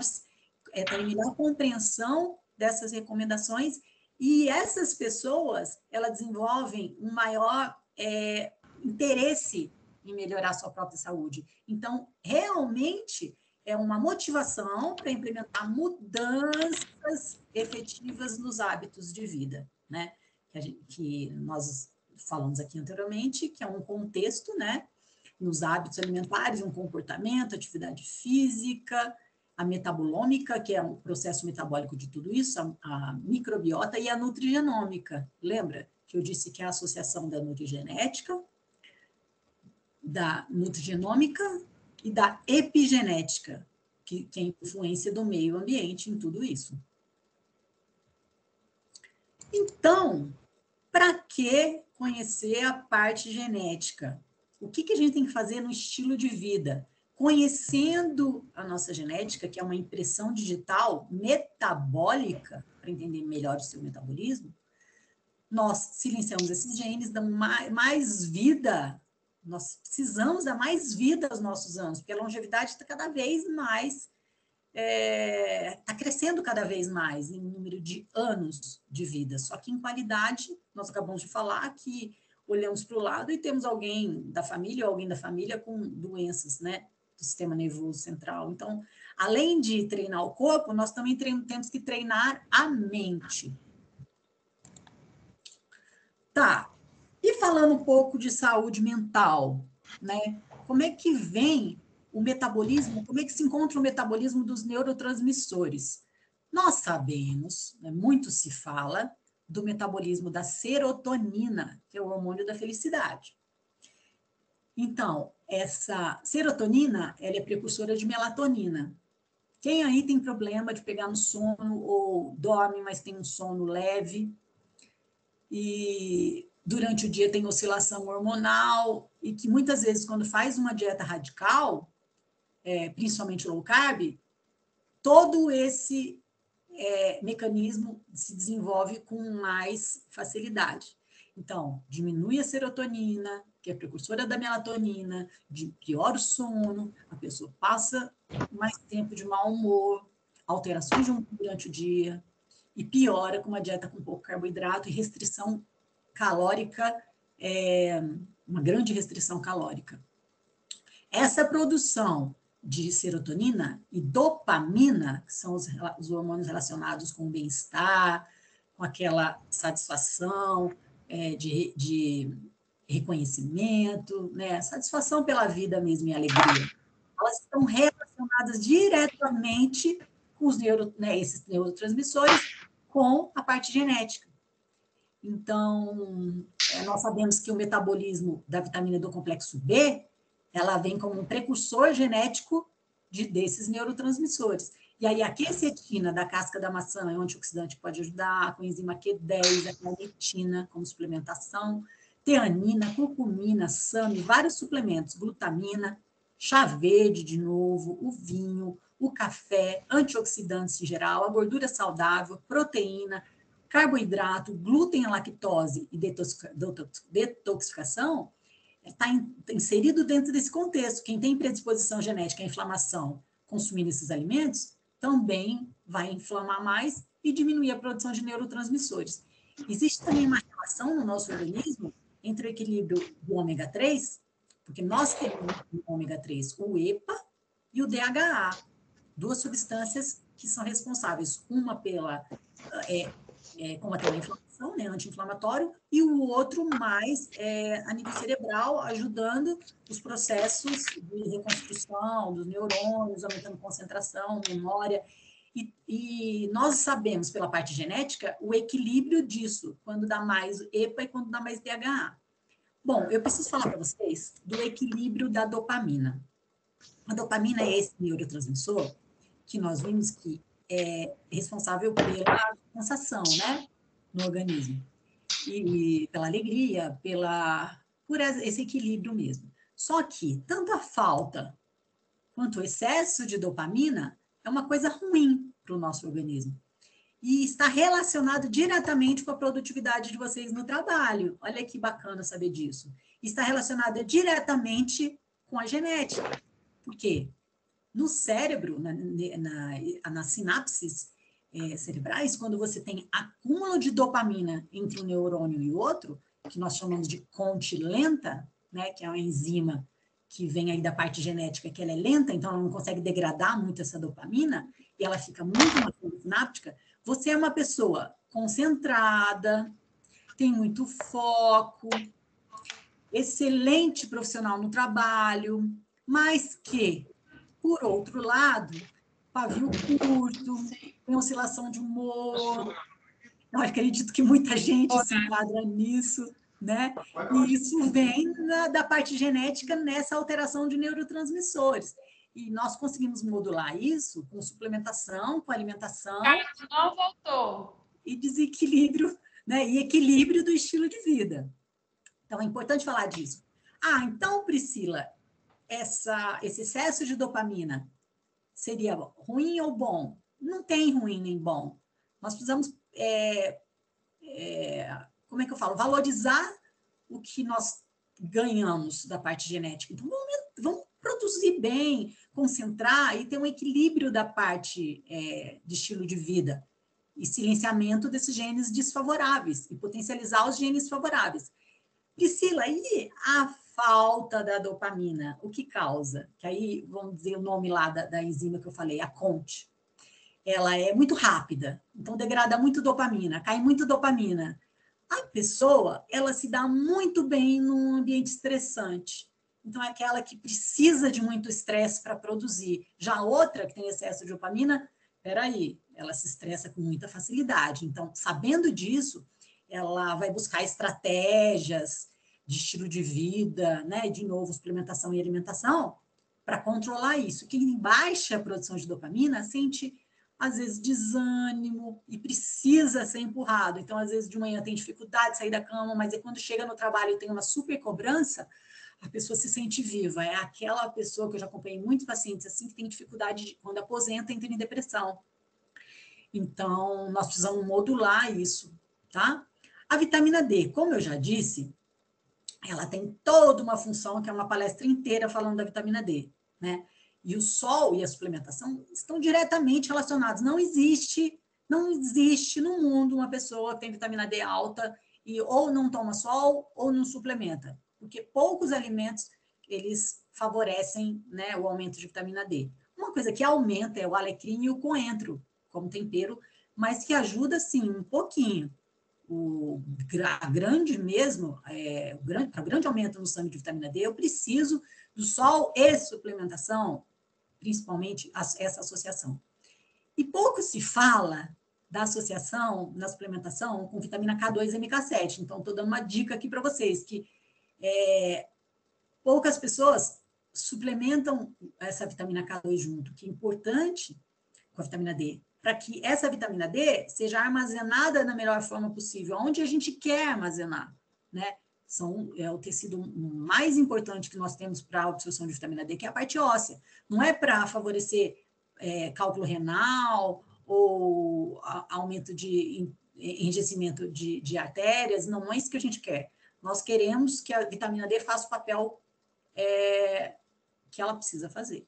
compreensão dessas recomendações e essas pessoas, elas desenvolvem um maior interesse em melhorar a sua própria saúde. Então, realmente, é uma motivação para implementar mudanças efetivas nos hábitos de vida, né? Que nós falamos aqui anteriormente, que é um contexto, né? Nos hábitos alimentares, um comportamento, atividade física, a metabolômica, que é um processo metabólico de tudo isso, a microbiota e a nutrigenômica. Lembra que eu disse que é a associação da nutrigenética, da nutrigenômica e da epigenética, que é a influência do meio ambiente em tudo isso. Então, para que conhecer a parte genética? O que a gente tem que fazer no estilo de vida? conhecendo a nossa genética, que é uma impressão digital metabólica, para entender melhor o seu metabolismo, nós silenciamos esses genes, damos mais vida, nós precisamos dar mais vida aos nossos anos, porque a longevidade está cada vez mais, está crescendo cada vez mais em número de anos de vida, só que em qualidade, nós acabamos de falar que olhamos para o lado e temos alguém da família ou alguém da família com doenças, né, do sistema nervoso central. Então, além de treinar o corpo, nós também temos que treinar a mente. Tá. E falando um pouco de saúde mental, né? Como é que vem o metabolismo, como é que se encontra o metabolismo dos neurotransmissores? Nós sabemos, né, muito se fala do metabolismo da serotonina, que é o hormônio da felicidade. Então, essa serotonina, ela é precursora de melatonina. Quem aí tem problema de pegar no sono ou dorme, mas tem um sono leve e durante o dia tem oscilação hormonal e que muitas vezes quando faz uma dieta radical, principalmente low carb, todo esse mecanismo se desenvolve com mais facilidade. Então, diminui a serotonina, que é precursora da melatonina, piora o sono, a pessoa passa mais tempo de mau humor, alterações de humor durante o dia, e piora com uma dieta com pouco carboidrato e restrição calórica, uma grande restrição calórica. Essa produção de serotonina e dopamina, que são os hormônios relacionados com o bem-estar, com aquela satisfação de reconhecimento, né? Satisfação pela vida mesmo e alegria. Elas estão relacionadas diretamente com os esses neurotransmissores, com a parte genética. Então, nós sabemos que o metabolismo da vitamina do complexo B, ela vem como um precursor genético desses neurotransmissores. E aí, a quercetina da casca da maçã é um antioxidante que pode ajudar, a coenzima Q10, a carnitina como suplementação, teanina, curcumina, SAMe, vários suplementos, glutamina, chá verde de novo, o vinho, o café, antioxidantes em geral, a gordura saudável, proteína, carboidrato, glúten, lactose e detoxificação, está inserido dentro desse contexto. Quem tem predisposição genética à inflamação consumindo esses alimentos, também vai inflamar mais e diminuir a produção de neurotransmissores. Existe também uma relação no nosso organismo entre o equilíbrio do ômega 3, porque nós temos no ômega 3 o EPA e o DHA, duas substâncias que são responsáveis, uma pela combater a inflamação, né, anti-inflamatório, e o outro mais a nível cerebral, ajudando os processos de reconstrução dos neurônios, aumentando concentração, memória. E nós sabemos, pela parte genética, o equilíbrio disso, quando dá mais EPA e quando dá mais DHA. Bom, eu preciso falar para vocês do equilíbrio da dopamina. A dopamina é esse neurotransmissor que nós vimos que é responsável pela sensação, né, no organismo. E pela alegria, por esse equilíbrio mesmo. Só que tanto a falta quanto o excesso de dopamina é uma coisa ruim para o nosso organismo. E está relacionado diretamente com a produtividade de vocês no trabalho. Olha que bacana saber disso. Está relacionado diretamente com a genética. Por quê? No cérebro, nas sinapses cerebrais, quando você tem acúmulo de dopamina entre um neurônio e outro, que nós chamamos de conte lenta, né, que é uma enzima que vem aí da parte genética, que ela é lenta, então ela não consegue degradar muito essa dopamina, e ela fica muito mais sináptica, você é uma pessoa concentrada, tem muito foco, excelente profissional no trabalho, mas que, por outro lado, pavio curto, tem oscilação de humor. Eu acredito que muita gente se enquadra nisso, né? E isso vem da parte genética nessa alteração de neurotransmissores. E nós conseguimos modular isso com suplementação, com alimentação. Não voltou. E desequilíbrio, né? E equilíbrio do estilo de vida. Então, é importante falar disso. Então, Priscila, esse excesso de dopamina seria ruim ou bom? Não tem ruim nem bom. Nós precisamos, como é que eu falo? Valorizar o que nós ganhamos da parte genética. Então, vamos produzir bem, concentrar e ter um equilíbrio da parte de estilo de vida e silenciamento desses genes desfavoráveis e potencializar os genes favoráveis. Priscila, e a falta da dopamina, o que causa? Que aí, vamos dizer o nome lá da enzima que eu falei, a CONT. Ela é muito rápida, então degrada muito dopamina, cai muito dopamina. A pessoa, ela se dá muito bem num ambiente estressante. Então, é aquela que precisa de muito estresse para produzir. Já a outra, que tem excesso de dopamina, peraí, ela se estressa com muita facilidade. Então, sabendo disso, ela vai buscar estratégias de estilo de vida, né? De novo, suplementação e alimentação, para controlar isso. Quem baixa a produção de dopamina sente, às vezes, desânimo e precisa ser empurrado. Então, às vezes, de manhã tem dificuldade de sair da cama, mas quando chega no trabalho e tem uma super cobrança, a pessoa se sente viva. É aquela pessoa que eu já acompanhei muitos pacientes assim, que tem dificuldade, quando aposenta, entra em depressão. Então, nós precisamos modular isso, tá? A vitamina D, como eu já disse, ela tem toda uma função, que é uma palestra inteira falando da vitamina D, né? E o sol e a suplementação estão diretamente relacionados. Não existe no mundo uma pessoa que tem vitamina D alta e ou não toma sol ou não suplementa, porque poucos alimentos eles favorecem, né, o aumento de vitamina D. Uma coisa que aumenta é o alecrim e o coentro como tempero, mas que ajuda sim um pouquinho. A grande mesmo, para grande aumento no sangue de vitamina D, eu preciso do sol e suplementação, principalmente essa associação. E pouco se fala da associação na suplementação com vitamina K2 e MK7. Então, estou dando uma dica aqui para vocês, que poucas pessoas suplementam essa vitamina K2 junto, que é importante com a vitamina D, para que essa vitamina D seja armazenada da melhor forma possível, onde a gente quer armazenar, né? É o tecido mais importante que nós temos para a absorção de vitamina D, que é a parte óssea. Não é para favorecer cálculo renal ou aumento de enrijecimento de artérias, não é isso que a gente quer. Nós queremos que a vitamina D faça o papel que ela precisa fazer.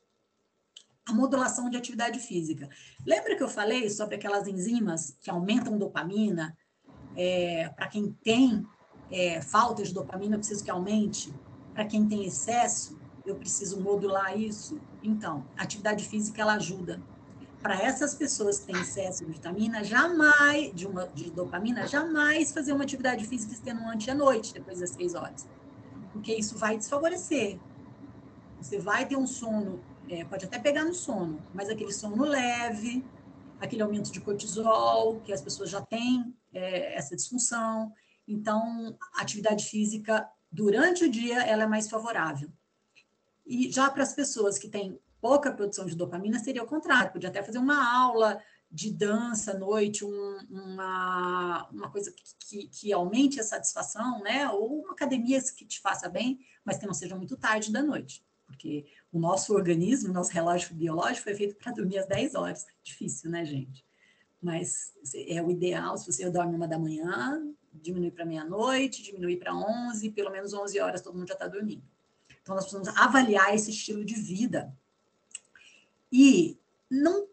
A modulação de atividade física. Lembra que eu falei sobre aquelas enzimas que aumentam dopamina? Para quem tem falta de dopamina, eu preciso que aumente. Para quem tem excesso, eu preciso modular isso. Então, a atividade física, ela ajuda. Para essas pessoas que têm excesso de vitamina, de dopamina, jamais fazer uma atividade física extenuante à noite, depois das 6 horas. Porque isso vai desfavorecer. Você vai ter um sono, pode até pegar no sono, mas aquele sono leve, aquele aumento de cortisol, que as pessoas já têm essa disfunção. Então, a atividade física, durante o dia, ela é mais favorável. E já para as pessoas que têm pouca produção de dopamina, seria o contrário. Podia até fazer uma aula de dança à noite, uma coisa que aumente a satisfação, né? Ou uma academia que te faça bem, mas que não seja muito tarde da noite. Porque o nosso organismo, nosso relógio biológico foi feito para dormir às 10 horas. Difícil, né, gente? Mas é o ideal, se você dorme 1 da manhã, diminuir para meia-noite, diminuir para 11, pelo menos 11 horas todo mundo já está dormindo. Então, nós precisamos avaliar esse estilo de vida. E não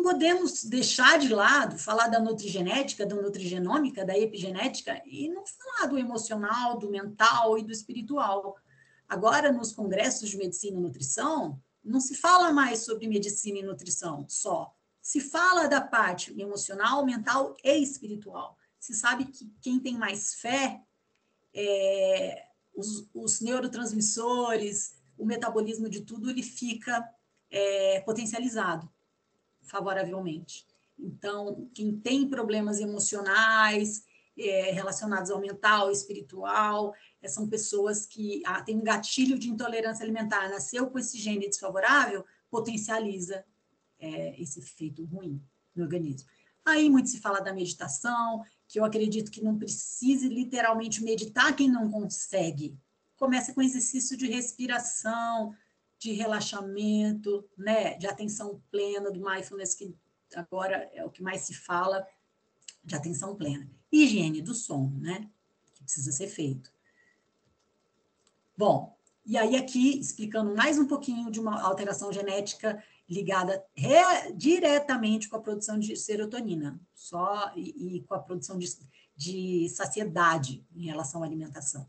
podemos deixar de lado, falar da nutrigenética, da nutrigenômica, da epigenética, e não falar do emocional, do mental e do espiritual. Agora, nos congressos de medicina e nutrição, não se fala mais sobre medicina e nutrição só. Se fala da parte emocional, mental e espiritual. Se sabe que quem tem mais fé, os neurotransmissores, o metabolismo de tudo, ele fica potencializado favoravelmente. Então, quem tem problemas emocionais relacionados ao mental, espiritual, são pessoas que têm um gatilho de intolerância alimentar, nasceu com esse gene desfavorável, potencializa esse efeito ruim no organismo. Aí muito se fala da meditação, que eu acredito que não precise literalmente meditar quem não consegue começa com exercício de respiração, de relaxamento, né? De atenção plena, do mindfulness, que agora é o que mais se fala, de atenção plena. Higiene do sono, né? Que precisa ser feito. Bom, e aí aqui, explicando mais um pouquinho de uma alteração genética ligada diretamente com a produção de serotonina, e com a produção de saciedade em relação à alimentação.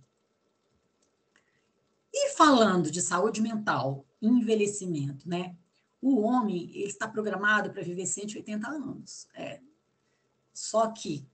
E falando de saúde mental, envelhecimento, né? O homem, ele está programado para viver 180 anos. Só que,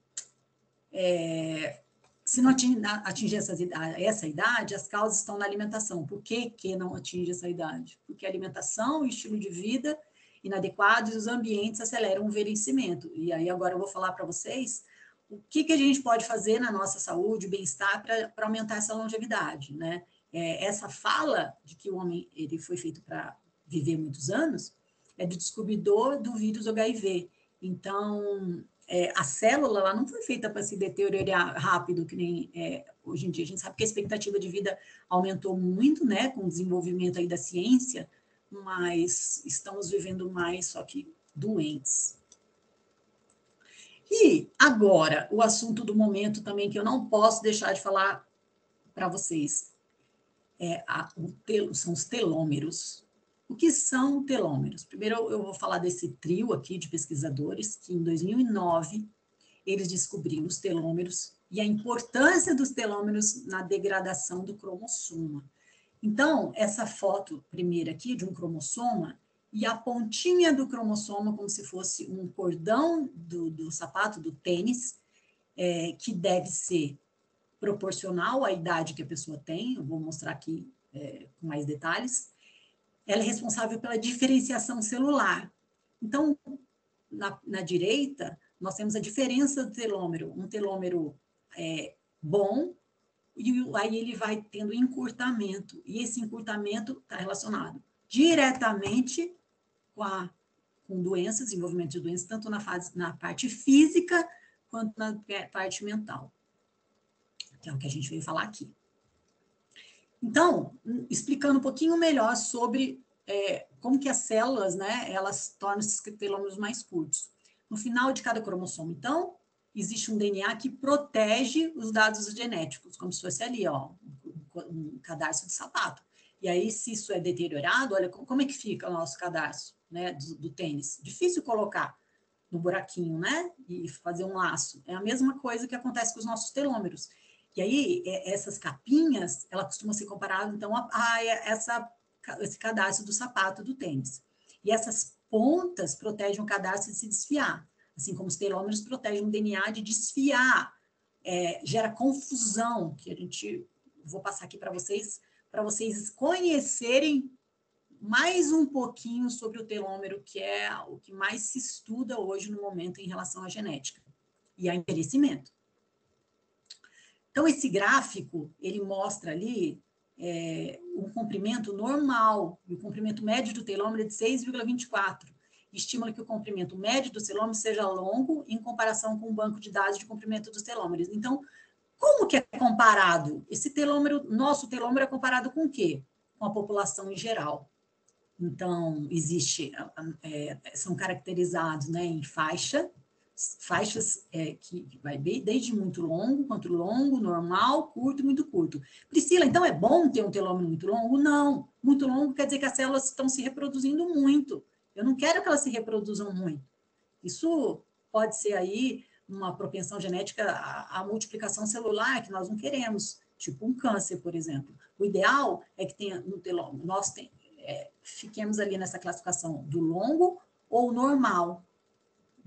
se não atingir essa idade, as causas estão na alimentação. Por que não atinge essa idade? Porque a alimentação, o estilo de vida inadequados e os ambientes aceleram o envelhecimento. E aí agora eu vou falar para vocês o que a gente pode fazer na nossa saúde, bem-estar, para aumentar essa longevidade, né? Essa fala de que o homem ele foi feito para viver muitos anos é do descobridor do vírus HIV. Então, a célula ela não foi feita para se deteriorar rápido, que nem hoje em dia. A gente sabe que a expectativa de vida aumentou muito, né, com o desenvolvimento aí da ciência, mas estamos vivendo mais, só que doentes. E agora, o assunto do momento também, que eu não posso deixar de falar para vocês, são os telômeros. O que são telômeros? Primeiro eu vou falar desse trio aqui de pesquisadores que em 2009 eles descobriram os telômeros e a importância dos telômeros na degradação do cromossoma. Então, essa foto primeira aqui de um cromossoma e a pontinha do cromossoma como se fosse um cordão do sapato, do tênis, que deve ser proporcional à idade que a pessoa tem, eu vou mostrar aqui com mais detalhes. Ela é responsável pela diferenciação celular. Então, na direita, nós temos a diferença do telômero. Um telômero bom, e aí ele vai tendo encurtamento. E esse encurtamento está relacionado diretamente com doenças, desenvolvimento de doenças, tanto na parte física quanto na parte mental. Que é o que a gente veio falar aqui. Então, explicando um pouquinho melhor sobre como que as células, né, elas tornam esses telômeros mais curtos. No final de cada cromossomo, então, existe um DNA que protege os dados genéticos, como se fosse ali, ó, um cadarço de sapato. E aí, se isso é deteriorado, olha como é que fica o nosso cadarço, né, do tênis. Difícil colocar no buraquinho, né, e fazer um laço. É a mesma coisa que acontece com os nossos telômeros. E aí, essas capinhas, ela costuma ser comparada, então, a esse cadarço do sapato do tênis. E essas pontas protegem o cadarço de se desfiar, assim como os telômeros protegem o DNA de desfiar. Gera confusão, que vou passar aqui para vocês conhecerem mais um pouquinho sobre o telômero, que é o que mais se estuda hoje no momento em relação à genética e ao envelhecimento. Então, esse gráfico, ele mostra ali um comprimento normal, e o comprimento médio do telômero é de 6,24. Estima que o comprimento médio do telômero seja longo em comparação com o banco de dados de comprimento dos telômeros. Então, como que é comparado? Esse telômero, nosso telômero é comparado com o quê? Com a população em geral. Então, são caracterizados, né, em faixas que vai desde muito longo, quanto longo, normal, curto e muito curto. Priscila, então é bom ter um telômero muito longo? Não. Muito longo quer dizer que as células estão se reproduzindo muito. Eu não quero que elas se reproduzam muito. Isso pode ser aí uma propensão genética à multiplicação celular, que nós não queremos, tipo um câncer, por exemplo. O ideal é que tenha no telômero, fiquemos ali nessa classificação do longo ou normal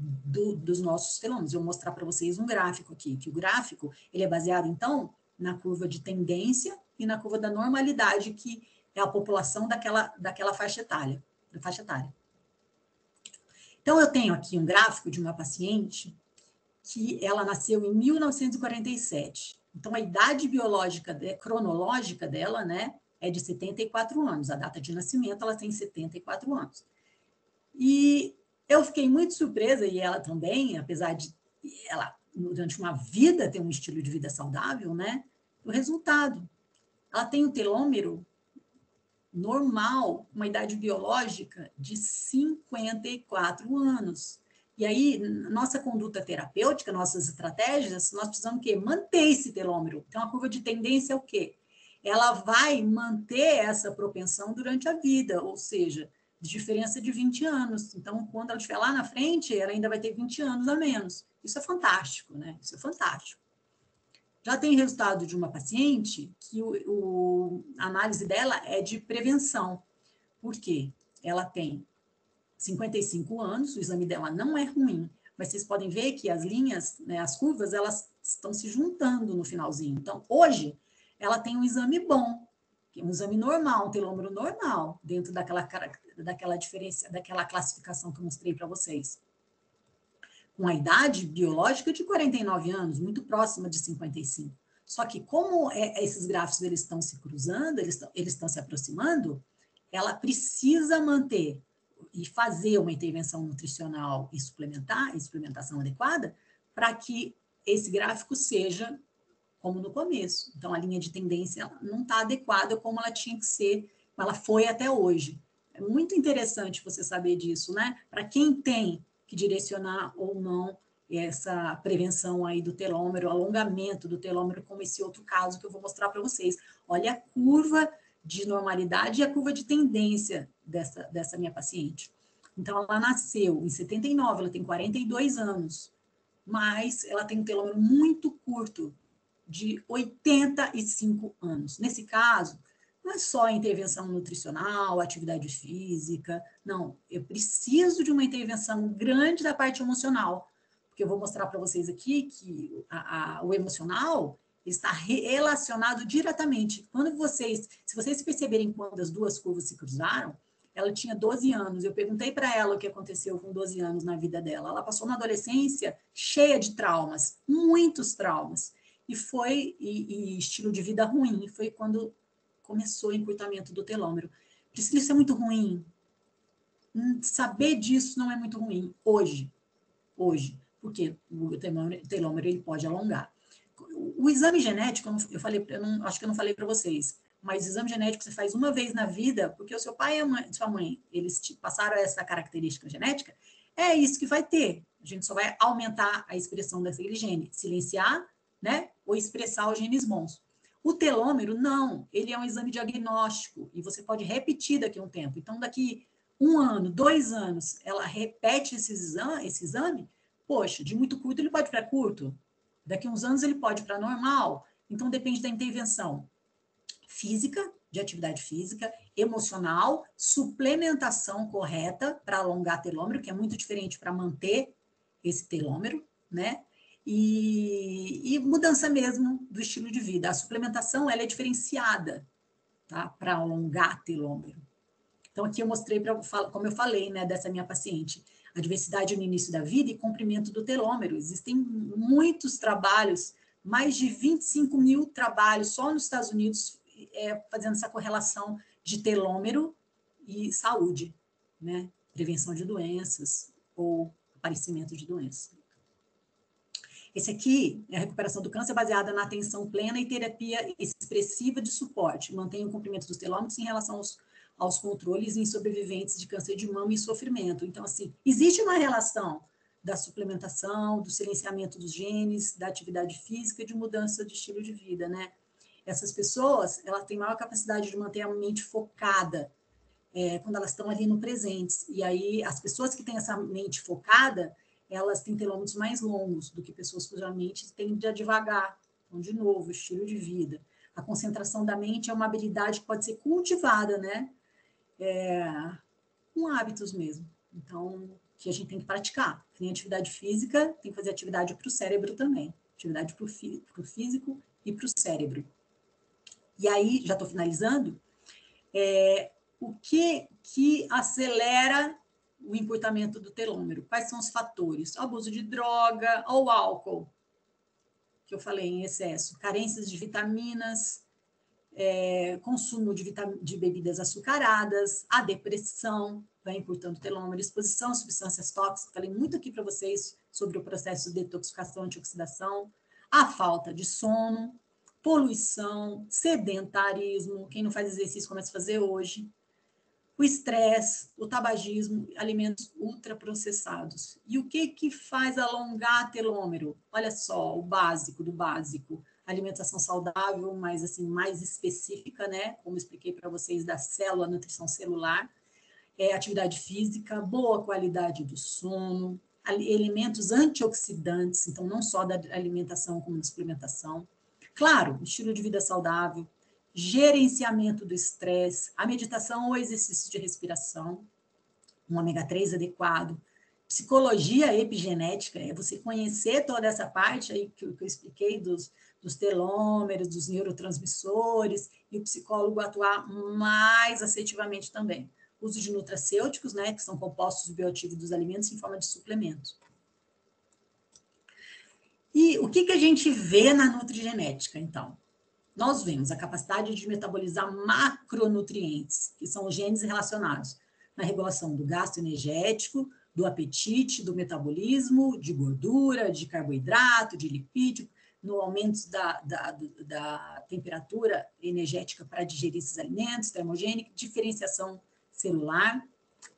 dos nossos telômeros. Eu vou mostrar para vocês um gráfico aqui, que o gráfico ele é baseado, então, na curva de tendência e na curva da normalidade, que é a população daquela faixa etária. Então, eu tenho aqui um gráfico de uma paciente que ela nasceu em 1947. Então, a idade biológica, cronológica dela, né, é de 74 anos. A data de nascimento, ela tem 74 anos. E eu fiquei muito surpresa, e ela também, apesar de ela, durante uma vida, ter um estilo de vida saudável, né, o resultado. ela tem um telômero normal, uma idade biológica de 54 anos. E aí, nossa conduta terapêutica, nossas estratégias, nós precisamos o quê? Manter esse telômero. Então, a curva de tendência é o quê? Ela vai manter essa propensão durante a vida, ou seja, de diferença de 20 anos. Então, quando ela estiver lá na frente, ela ainda vai ter 20 anos a menos. Isso é fantástico, né? Isso é fantástico. Já tem resultado de uma paciente que a análise dela é de prevenção. Por quê? Ela tem 55 anos, o exame dela não é ruim, mas vocês podem ver que as linhas, né, as curvas, elas estão se juntando no finalzinho. Então, hoje, ela tem um exame bom, que é um exame normal, um telômero normal, dentro daquela diferença, daquela classificação que eu mostrei para vocês. Com a idade biológica de 49 anos, muito próxima de 55. Só que como esses gráficos eles estão se cruzando, eles estão se aproximando, ela precisa manter e fazer uma intervenção nutricional e suplementação adequada, para que esse gráfico seja como no começo. Então, a linha de tendência não está adequada como ela tinha que ser, como ela foi até hoje. É muito interessante você saber disso, né? Para quem tem que direcionar ou não essa prevenção aí do telômero, alongamento do telômero, como esse outro caso que eu vou mostrar para vocês. Olha a curva de normalidade e a curva de tendência dessa minha paciente. Então, ela nasceu em 79, ela tem 42 anos, mas ela tem um telômero muito curto, de 85 anos. Nesse caso, não é só a intervenção nutricional, atividade física, não. Eu preciso de uma intervenção grande da parte emocional, porque eu vou mostrar para vocês aqui que o emocional está relacionado diretamente. Se vocês perceberem quando as duas curvas se cruzaram, ela tinha 12 anos. Eu perguntei para ela o que aconteceu com 12 anos na vida dela. Ela passou uma adolescência cheia de traumas, muitos traumas. E estilo de vida ruim. Foi quando começou o encurtamento do telômero. Priscila, isso é muito ruim. Saber disso não é muito ruim hoje, porque o telômero ele pode alongar. O exame genético, acho que eu não falei para vocês, mas o exame genético você faz uma vez na vida, porque o seu pai e a sua mãe, eles te passaram essa característica genética, é isso que vai ter. A gente só vai aumentar a expressão daquele gene, silenciar, né, ou expressar os genes bons. O telômero, não, ele é um exame diagnóstico, e você pode repetir daqui a um tempo. Então, daqui 1 ano, 2 anos, ela repete esse exame, poxa, de muito curto ele pode para curto, daqui a uns anos ele pode para normal, então depende da intervenção física, de atividade física, emocional, suplementação correta para alongar telômero, que é muito diferente para manter esse telômero, né? E mudança mesmo do estilo de vida. A suplementação ela é diferenciada, tá? Para alongar telômero. Então, aqui eu mostrei, como eu falei, né, dessa minha paciente, a diversidade no início da vida e comprimento do telômero. Existem muitos trabalhos, mais de 25 mil trabalhos só nos Estados Unidos fazendo essa correlação de telômero e saúde, né? Prevenção de doenças ou aparecimento de doenças. Esse aqui é a recuperação do câncer baseada na atenção plena e terapia expressiva de suporte. Mantém o comprimento dos telômeros em relação aos controles em sobreviventes de câncer de mama e sofrimento. Então, assim, existe uma relação da suplementação, do silenciamento dos genes, da atividade física e de mudança de estilo de vida, né? Essas pessoas, elas têm maior capacidade de manter a mente focada quando elas estão ali no presente. E aí, as pessoas que têm essa mente focada, elas têm telômeros mais longos do que pessoas cuja mente tende a devagar. Então, de novo, estilo de vida. A concentração da mente é uma habilidade que pode ser cultivada, né? Com hábitos mesmo. Então, que a gente tem que praticar. Tem atividade física, tem que fazer atividade para o cérebro também. Atividade para o físico e para o cérebro. E aí, já estou finalizando, o que acelera o encurtamento do telômero? Quais são os fatores? O abuso de droga ou álcool, que eu falei em excesso, carências de vitaminas, consumo de bebidas açucaradas, a depressão, vai encurtando o telômero, exposição a substâncias tóxicas, falei muito aqui para vocês sobre o processo de detoxificação e antioxidação, a falta de sono, poluição, sedentarismo, quem não faz exercício começa a fazer hoje, o estresse, o tabagismo, alimentos ultraprocessados. E o que faz alongar telômero? Olha só, o básico do básico. Alimentação saudável, mas assim, mais específica, né? Como expliquei para vocês, da célula, nutrição celular. Atividade física, boa qualidade do sono, elementos antioxidantes, então não só da alimentação como da suplementação. Claro, estilo de vida saudável, gerenciamento do estresse, a meditação ou exercício de respiração, um ômega 3 adequado, psicologia epigenética, é você conhecer toda essa parte aí que eu expliquei dos telômeros, dos neurotransmissores, e o psicólogo atuar mais assertivamente também. Uso de nutracêuticos, né, que são compostos bioativos dos alimentos em forma de suplementos. E o que a gente vê na nutrigenética, então? Nós vemos a capacidade de metabolizar macronutrientes, que são os genes relacionados na regulação do gasto energético, do apetite, do metabolismo, de gordura, de carboidrato, de lipídio, no aumento da temperatura energética para digerir esses alimentos, termogênica, diferenciação celular,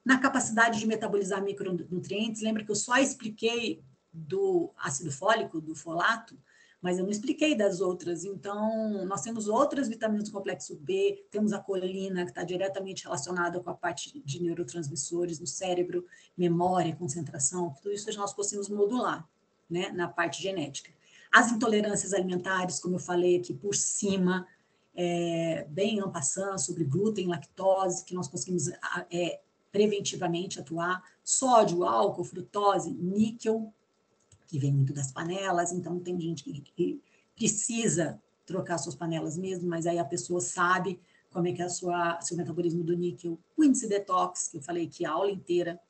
na capacidade de metabolizar micronutrientes. Lembra que eu só expliquei do ácido fólico, do folato, mas eu não expliquei das outras. Então, nós temos outras vitaminas do complexo B, temos a colina, que está diretamente relacionada com a parte de neurotransmissores no cérebro, memória, concentração, tudo isso nós conseguimos modular, né, na parte genética. As intolerâncias alimentares, como eu falei aqui por cima, bem en passant, sobre glúten, lactose, que nós conseguimos preventivamente atuar, sódio, álcool, frutose, níquel, que vem muito das panelas, então tem gente que precisa trocar suas panelas mesmo, mas aí a pessoa sabe como é que é seu metabolismo do níquel, o índice detox, que eu falei aqui a aula inteira,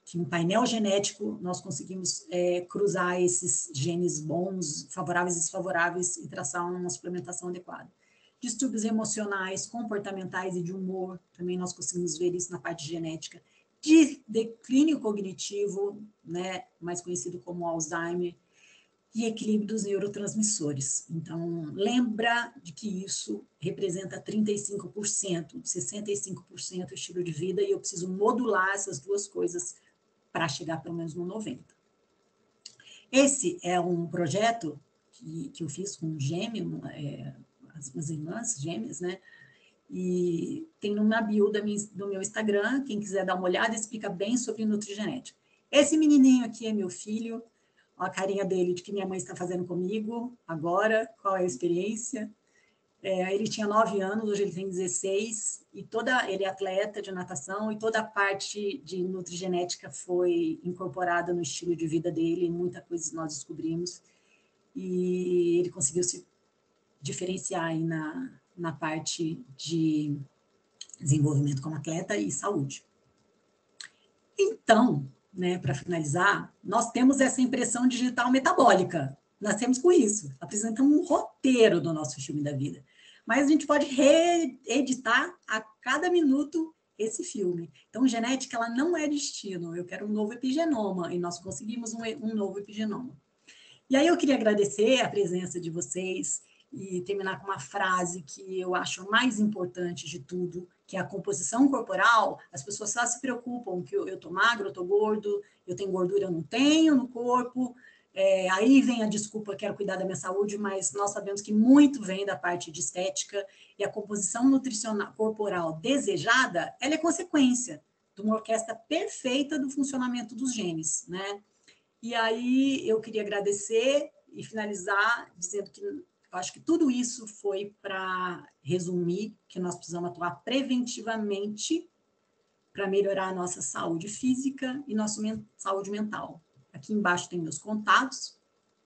que um painel genético nós conseguimos cruzar esses genes bons, favoráveis e desfavoráveis e traçar uma suplementação adequada. Distúrbios emocionais, comportamentais e de humor, também nós conseguimos ver isso na parte genética. De declínio cognitivo, né, mais conhecido como Alzheimer, e equilíbrio dos neurotransmissores. Então, lembra de que isso representa 35%, 65% do estilo de vida, e eu preciso modular essas duas coisas para chegar pelo menos no 90%. Esse é um projeto que eu fiz com um gêmeo, as irmãs gêmeas, né? E tem na bio do meu Instagram, quem quiser dar uma olhada, explica bem sobre nutrigenética. Esse menininho aqui é meu filho, a carinha dele de que minha mãe está fazendo comigo agora, qual é a experiência. Ele tinha 9 anos, hoje ele tem 16, e ele é atleta de natação, e toda a parte de nutrigenética foi incorporada no estilo de vida dele, muita coisa nós descobrimos, e ele conseguiu se diferenciar aí na parte de desenvolvimento como atleta e saúde. Então, né, para finalizar, nós temos essa impressão digital metabólica. Nós temos com isso. Apresentamos um roteiro do nosso filme da vida. Mas a gente pode reeditar a cada minuto esse filme. Então, genética, ela não é destino. Eu quero um novo epigenoma, e nós conseguimos um novo epigenoma. E aí eu queria agradecer a presença de vocês e terminar com uma frase que eu acho mais importante de tudo, que é a composição corporal. As pessoas só se preocupam que eu estou magro, eu estou gordo, eu tenho gordura, eu não tenho no corpo. Aí vem a desculpa, quero cuidar da minha saúde, mas nós sabemos que muito vem da parte de estética, e a composição nutricional corporal desejada, ela é consequência de uma orquestra perfeita do funcionamento dos genes, né? E aí eu queria agradecer e finalizar dizendo que eu acho que tudo isso foi para resumir que nós precisamos atuar preventivamente para melhorar a nossa saúde física e nossa saúde mental. Aqui embaixo tem meus contatos,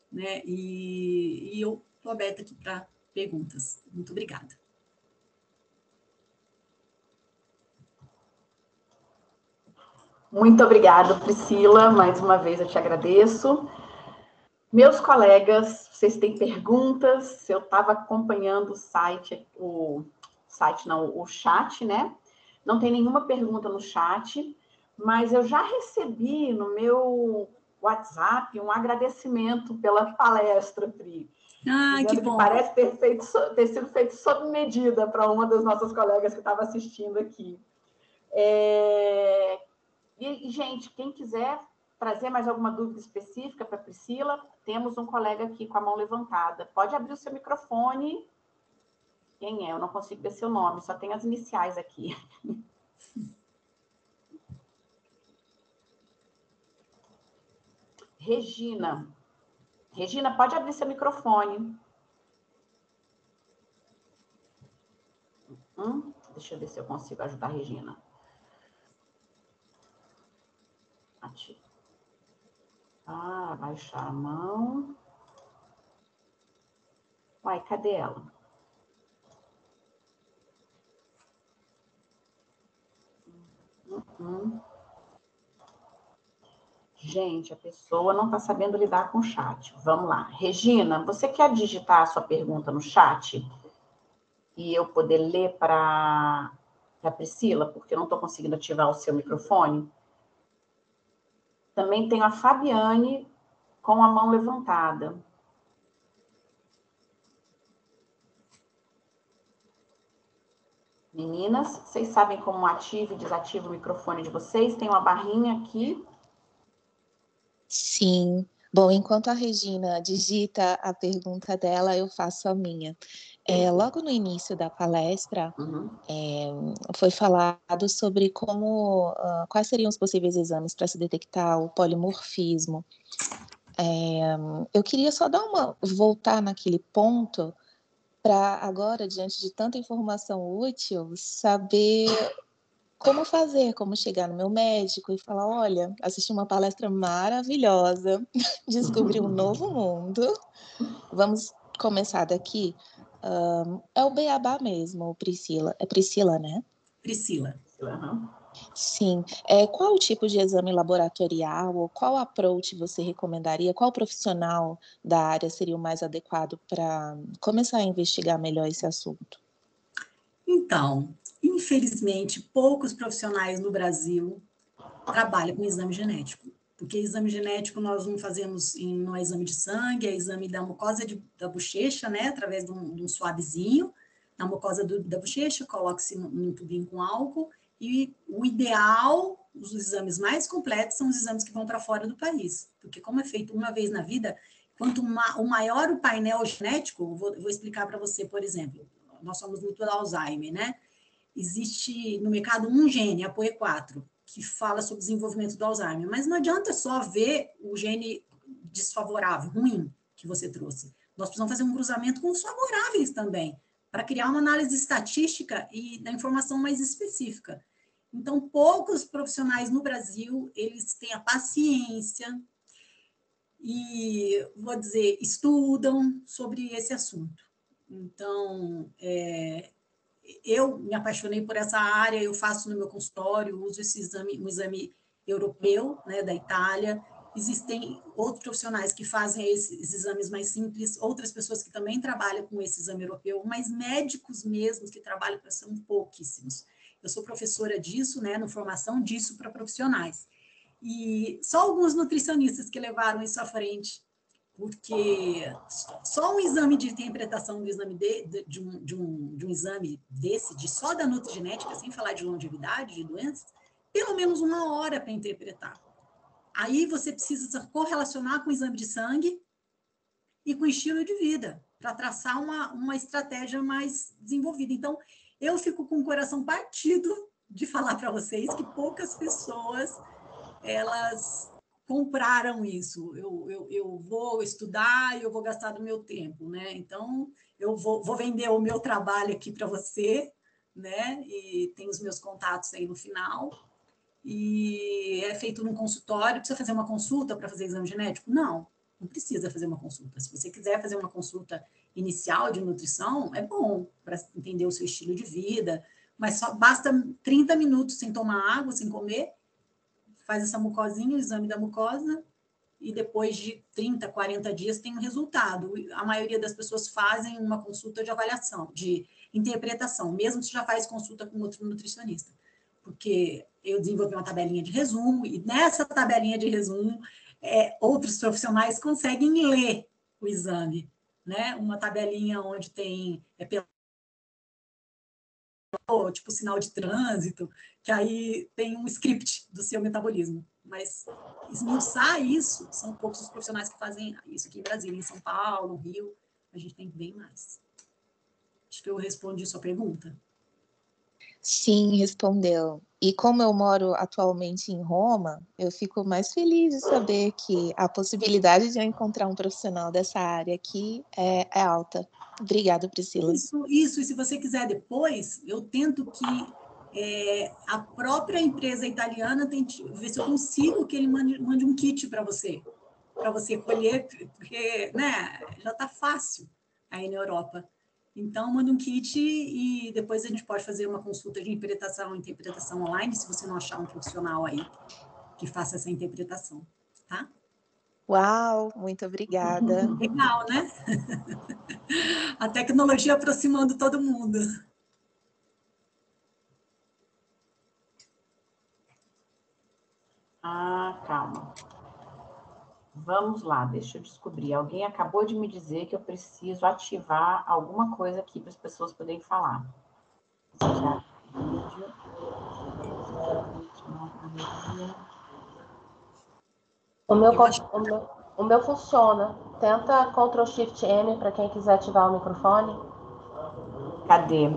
né? E eu estou aberta aqui para perguntas. Muito obrigada. Muito obrigada, Priscila. Mais uma vez eu te agradeço. Meus colegas, vocês têm perguntas? Eu estava acompanhando o chat, né? Não tem nenhuma pergunta no chat, mas eu já recebi no meu WhatsApp um agradecimento pela palestra, Pri. Ah, que dizendo que bom. parece ter sido feito sob medida para uma das nossas colegas que estava assistindo aqui. E, gente, quem quiser trazer mais alguma dúvida específica para a Priscila, temos um colega aqui com a mão levantada. Pode abrir o seu microfone. Quem é? Eu não consigo ver seu nome, só tem as iniciais aqui. Regina. Regina, pode abrir seu microfone. Deixa eu ver se eu consigo ajudar a Regina. Ativo. Baixar a mão. Uai, cadê ela? Gente, a pessoa não está sabendo lidar com o chat. Vamos lá. Regina, você quer digitar a sua pergunta no chat? E eu poder ler para a Priscila, porque eu não estou conseguindo ativar o seu microfone. Também tenho a Fabiane com a mão levantada. Meninas, vocês sabem como ativa e desativa o microfone de vocês? Tem uma barrinha aqui. Sim. Bom, enquanto a Regina digita a pergunta dela, eu faço a minha. Logo no início da palestra, foi falado sobre quais seriam os possíveis exames para se detectar o polimorfismo. Eu queria só voltar naquele ponto para agora, diante de tanta informação útil, saber como chegar no meu médico e falar, olha, assisti uma palestra maravilhosa, descobri um novo mundo, vamos começar daqui. É o beabá mesmo, Priscila. É Priscila, né? Priscila. Sim. Qual o tipo de exame laboratorial ou qual approach você recomendaria? Qual profissional da área seria o mais adequado para começar a investigar melhor esse assunto? Então, infelizmente, poucos profissionais no Brasil trabalham com exame genético, porque exame genético nós não fazemos no exame de sangue, é exame da mucosa da bochecha, né, através de um suavezinho, na mucosa da bochecha, coloca-se num tubinho com álcool, e o ideal, os exames mais completos são os exames que vão para fora do país, porque como é feito uma vez na vida, o maior o painel genético, vou explicar para você, por exemplo, nós somos muito do Alzheimer, né? Existe no mercado um gene, a APOE4, que fala sobre o desenvolvimento do Alzheimer, mas não adianta só ver o gene desfavorável, ruim, que você trouxe. Nós precisamos fazer um cruzamento com os favoráveis também, para criar uma análise estatística e da informação mais específica. Então, poucos profissionais no Brasil, eles têm a paciência e, vou dizer, estudam sobre esse assunto. Então, eu me apaixonei por essa área, eu faço no meu consultório, uso esse exame, um exame europeu, né, da Itália. Existem outros profissionais que fazem esses exames mais simples, outras pessoas que também trabalham com esse exame europeu, mas médicos mesmos que trabalham com isso são pouquíssimos. Eu sou professora disso, né, na formação disso para profissionais. E só alguns nutricionistas que levaram isso à frente, porque só um exame de interpretação do exame de um exame desse, só da nutrigenética, sem falar de longevidade, de doenças, pelo menos 1 hora para interpretar. Aí você precisa correlacionar com o exame de sangue e com o estilo de vida, para traçar uma estratégia mais desenvolvida. Então, eu fico com o coração partido de falar para vocês que poucas pessoas, elas compraram isso. Eu vou estudar e eu vou gastar do meu tempo, né? Então, eu vou vender o meu trabalho aqui para você, né? E tem os meus contatos aí no final. E é feito num consultório. Precisa fazer uma consulta para fazer exame genético? Não precisa fazer uma consulta. Se você quiser fazer uma consulta inicial de nutrição, é bom para entender o seu estilo de vida, mas só basta 30 minutos sem tomar água, sem comer, faz essa mucosinha, o exame da mucosa, e depois de 30, 40 dias tem um resultado. A maioria das pessoas fazem uma consulta de avaliação, de interpretação, mesmo se já faz consulta com outro nutricionista. Porque eu desenvolvi uma tabelinha de resumo, e nessa tabelinha de resumo, outros profissionais conseguem ler o exame, né? Uma tabelinha onde tem tipo sinal de trânsito, que aí tem um script do seu metabolismo. Mas esmiuçar isso, são poucos os profissionais que fazem isso aqui em Brasília, em São Paulo, no Rio, a gente tem bem mais. Acho que eu respondi sua pergunta. Sim, respondeu. E como eu moro atualmente em Roma, eu fico mais feliz de saber que a possibilidade de eu encontrar um profissional dessa área aqui é alta. Obrigada, Priscila. Isso. E se você quiser depois, eu tento que a própria empresa italiana tente ver se eu consigo que ele mande um kit para você colher, porque, né, já está fácil aí na Europa. Então, manda um kit e depois a gente pode fazer uma consulta de interpretação online, se você não achar um profissional aí que faça essa interpretação, tá? Uau, muito obrigada. Legal, né? A tecnologia aproximando todo mundo. Ah, calma. Vamos lá, deixa eu descobrir. Alguém acabou de me dizer que eu preciso ativar alguma coisa aqui para as pessoas poderem falar. O meu funciona. Tenta Ctrl Shift M para quem quiser ativar o microfone. Cadê?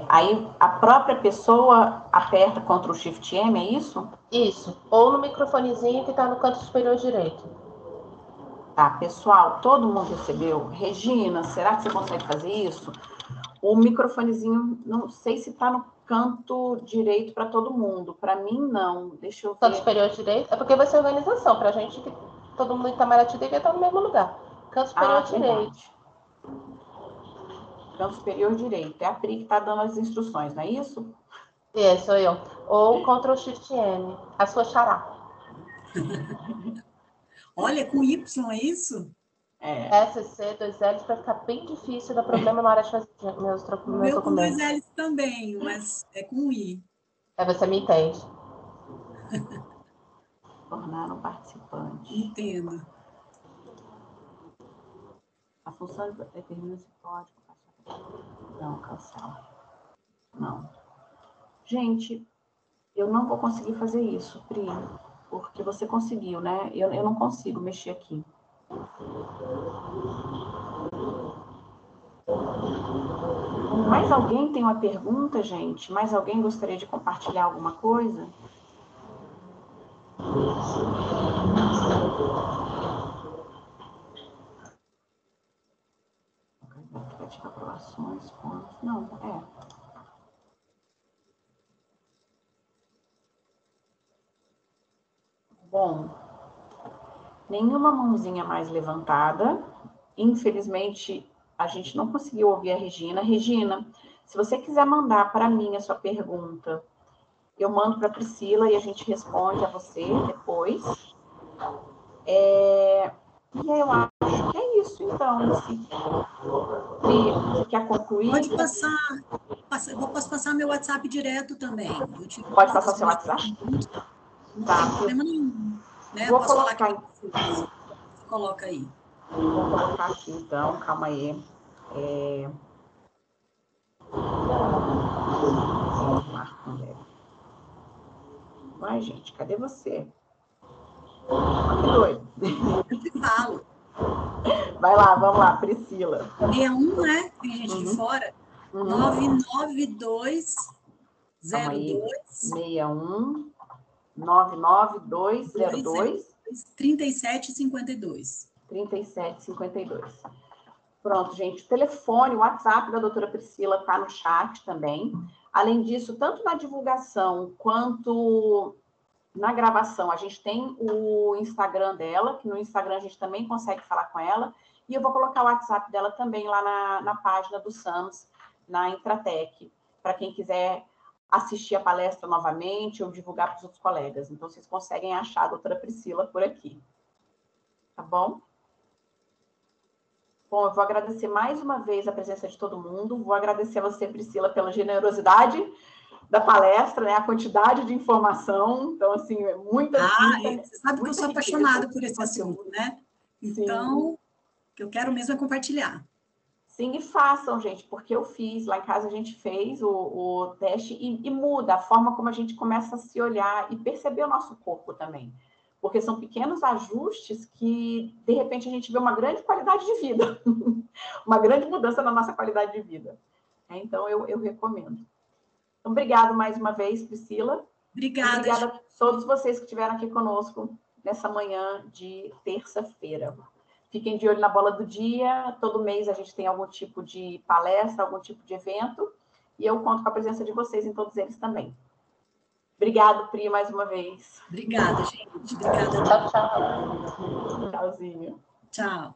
Aí a própria pessoa aperta Ctrl Shift M, é isso? Isso. Ou no microfonezinho que está no canto superior direito. Tá, pessoal, todo mundo recebeu? Regina, será que você consegue fazer isso? O microfonezinho, não sei se está no canto direito para todo mundo. Para mim, não. Deixa eu ver. Canto superior direito? É porque vai ser organização. Para a gente, que todo mundo em Itamaraty devia estar no mesmo lugar. Canto superior direito. Canto superior direito. É a Pri que está dando as instruções, não é isso? Sou eu. Ou Ctrl Shift M. A sua xará. Olha, com Y, é isso? SC, 2 L's, para ficar bem difícil, dá problema na hora de fazer meus documentos. Eu com 2 L's também, mas é com I. Você me entende. Tornar um participante. Entendo. A função determina se pode. Não, cancela. Não. Gente, eu não vou conseguir fazer isso, Pri, porque você conseguiu, né? Eu não consigo mexer aqui. Mais alguém tem uma pergunta, gente? Mais alguém gostaria de compartilhar alguma coisa? Criativa aprovações, pontos. Não, Bom, nenhuma mãozinha mais levantada. Infelizmente, a gente não conseguiu ouvir a Regina. Regina, se você quiser mandar para mim a sua pergunta, eu mando para a Priscila e a gente responde a você depois. E eu acho que é isso, então. Você quer concluir? Pode passar. Eu posso passar meu WhatsApp direto também. Pode passar seu WhatsApp? Não tem problema nenhum. Né? Vou posso colocar falar que você coloca aí. Vou colocar aqui, então. Calma aí. Marco André. Vai, gente, cadê você? Que doido. Eu te falo. Vai lá, vamos lá, Priscila. 61, né? Tem gente de fora. 99202 61 99202 3752. 3752. Pronto, gente. O telefone, o WhatsApp da doutora Priscila está no chat também. Além disso, tanto na divulgação quanto na gravação, a gente tem o Instagram dela, que no Instagram a gente também consegue falar com ela. E eu vou colocar o WhatsApp dela também lá na página do SAMS, na Intratec, para quem quiser assistir a palestra novamente ou divulgar para os outros colegas. Então, vocês conseguem achar a doutora Priscila por aqui. Tá bom? Bom, eu vou agradecer mais uma vez a presença de todo mundo. Vou agradecer a você, Priscila, pela generosidade da palestra, né? A quantidade de informação. Então, assim, muita... Você sabe que eu sou apaixonada por esse assunto, né? Então, que eu quero mesmo é compartilhar. Sim, e façam, gente, porque eu fiz, lá em casa a gente fez o teste e muda a forma como a gente começa a se olhar e perceber o nosso corpo também. Porque são pequenos ajustes que, de repente, a gente vê uma grande qualidade de vida, uma grande mudança na nossa qualidade de vida. Então, eu recomendo. Então, obrigado mais uma vez, Priscila. Obrigada. Obrigada a todos vocês que estiveram aqui conosco nessa manhã de terça-feira. Fiquem de olho na bola do dia. Todo mês a gente tem algum tipo de palestra, algum tipo de evento. E eu conto com a presença de vocês em todos eles também. Obrigado, Pri, mais uma vez. Obrigada, gente. Obrigada. Tchau, tchau. Tchauzinho. Tchau.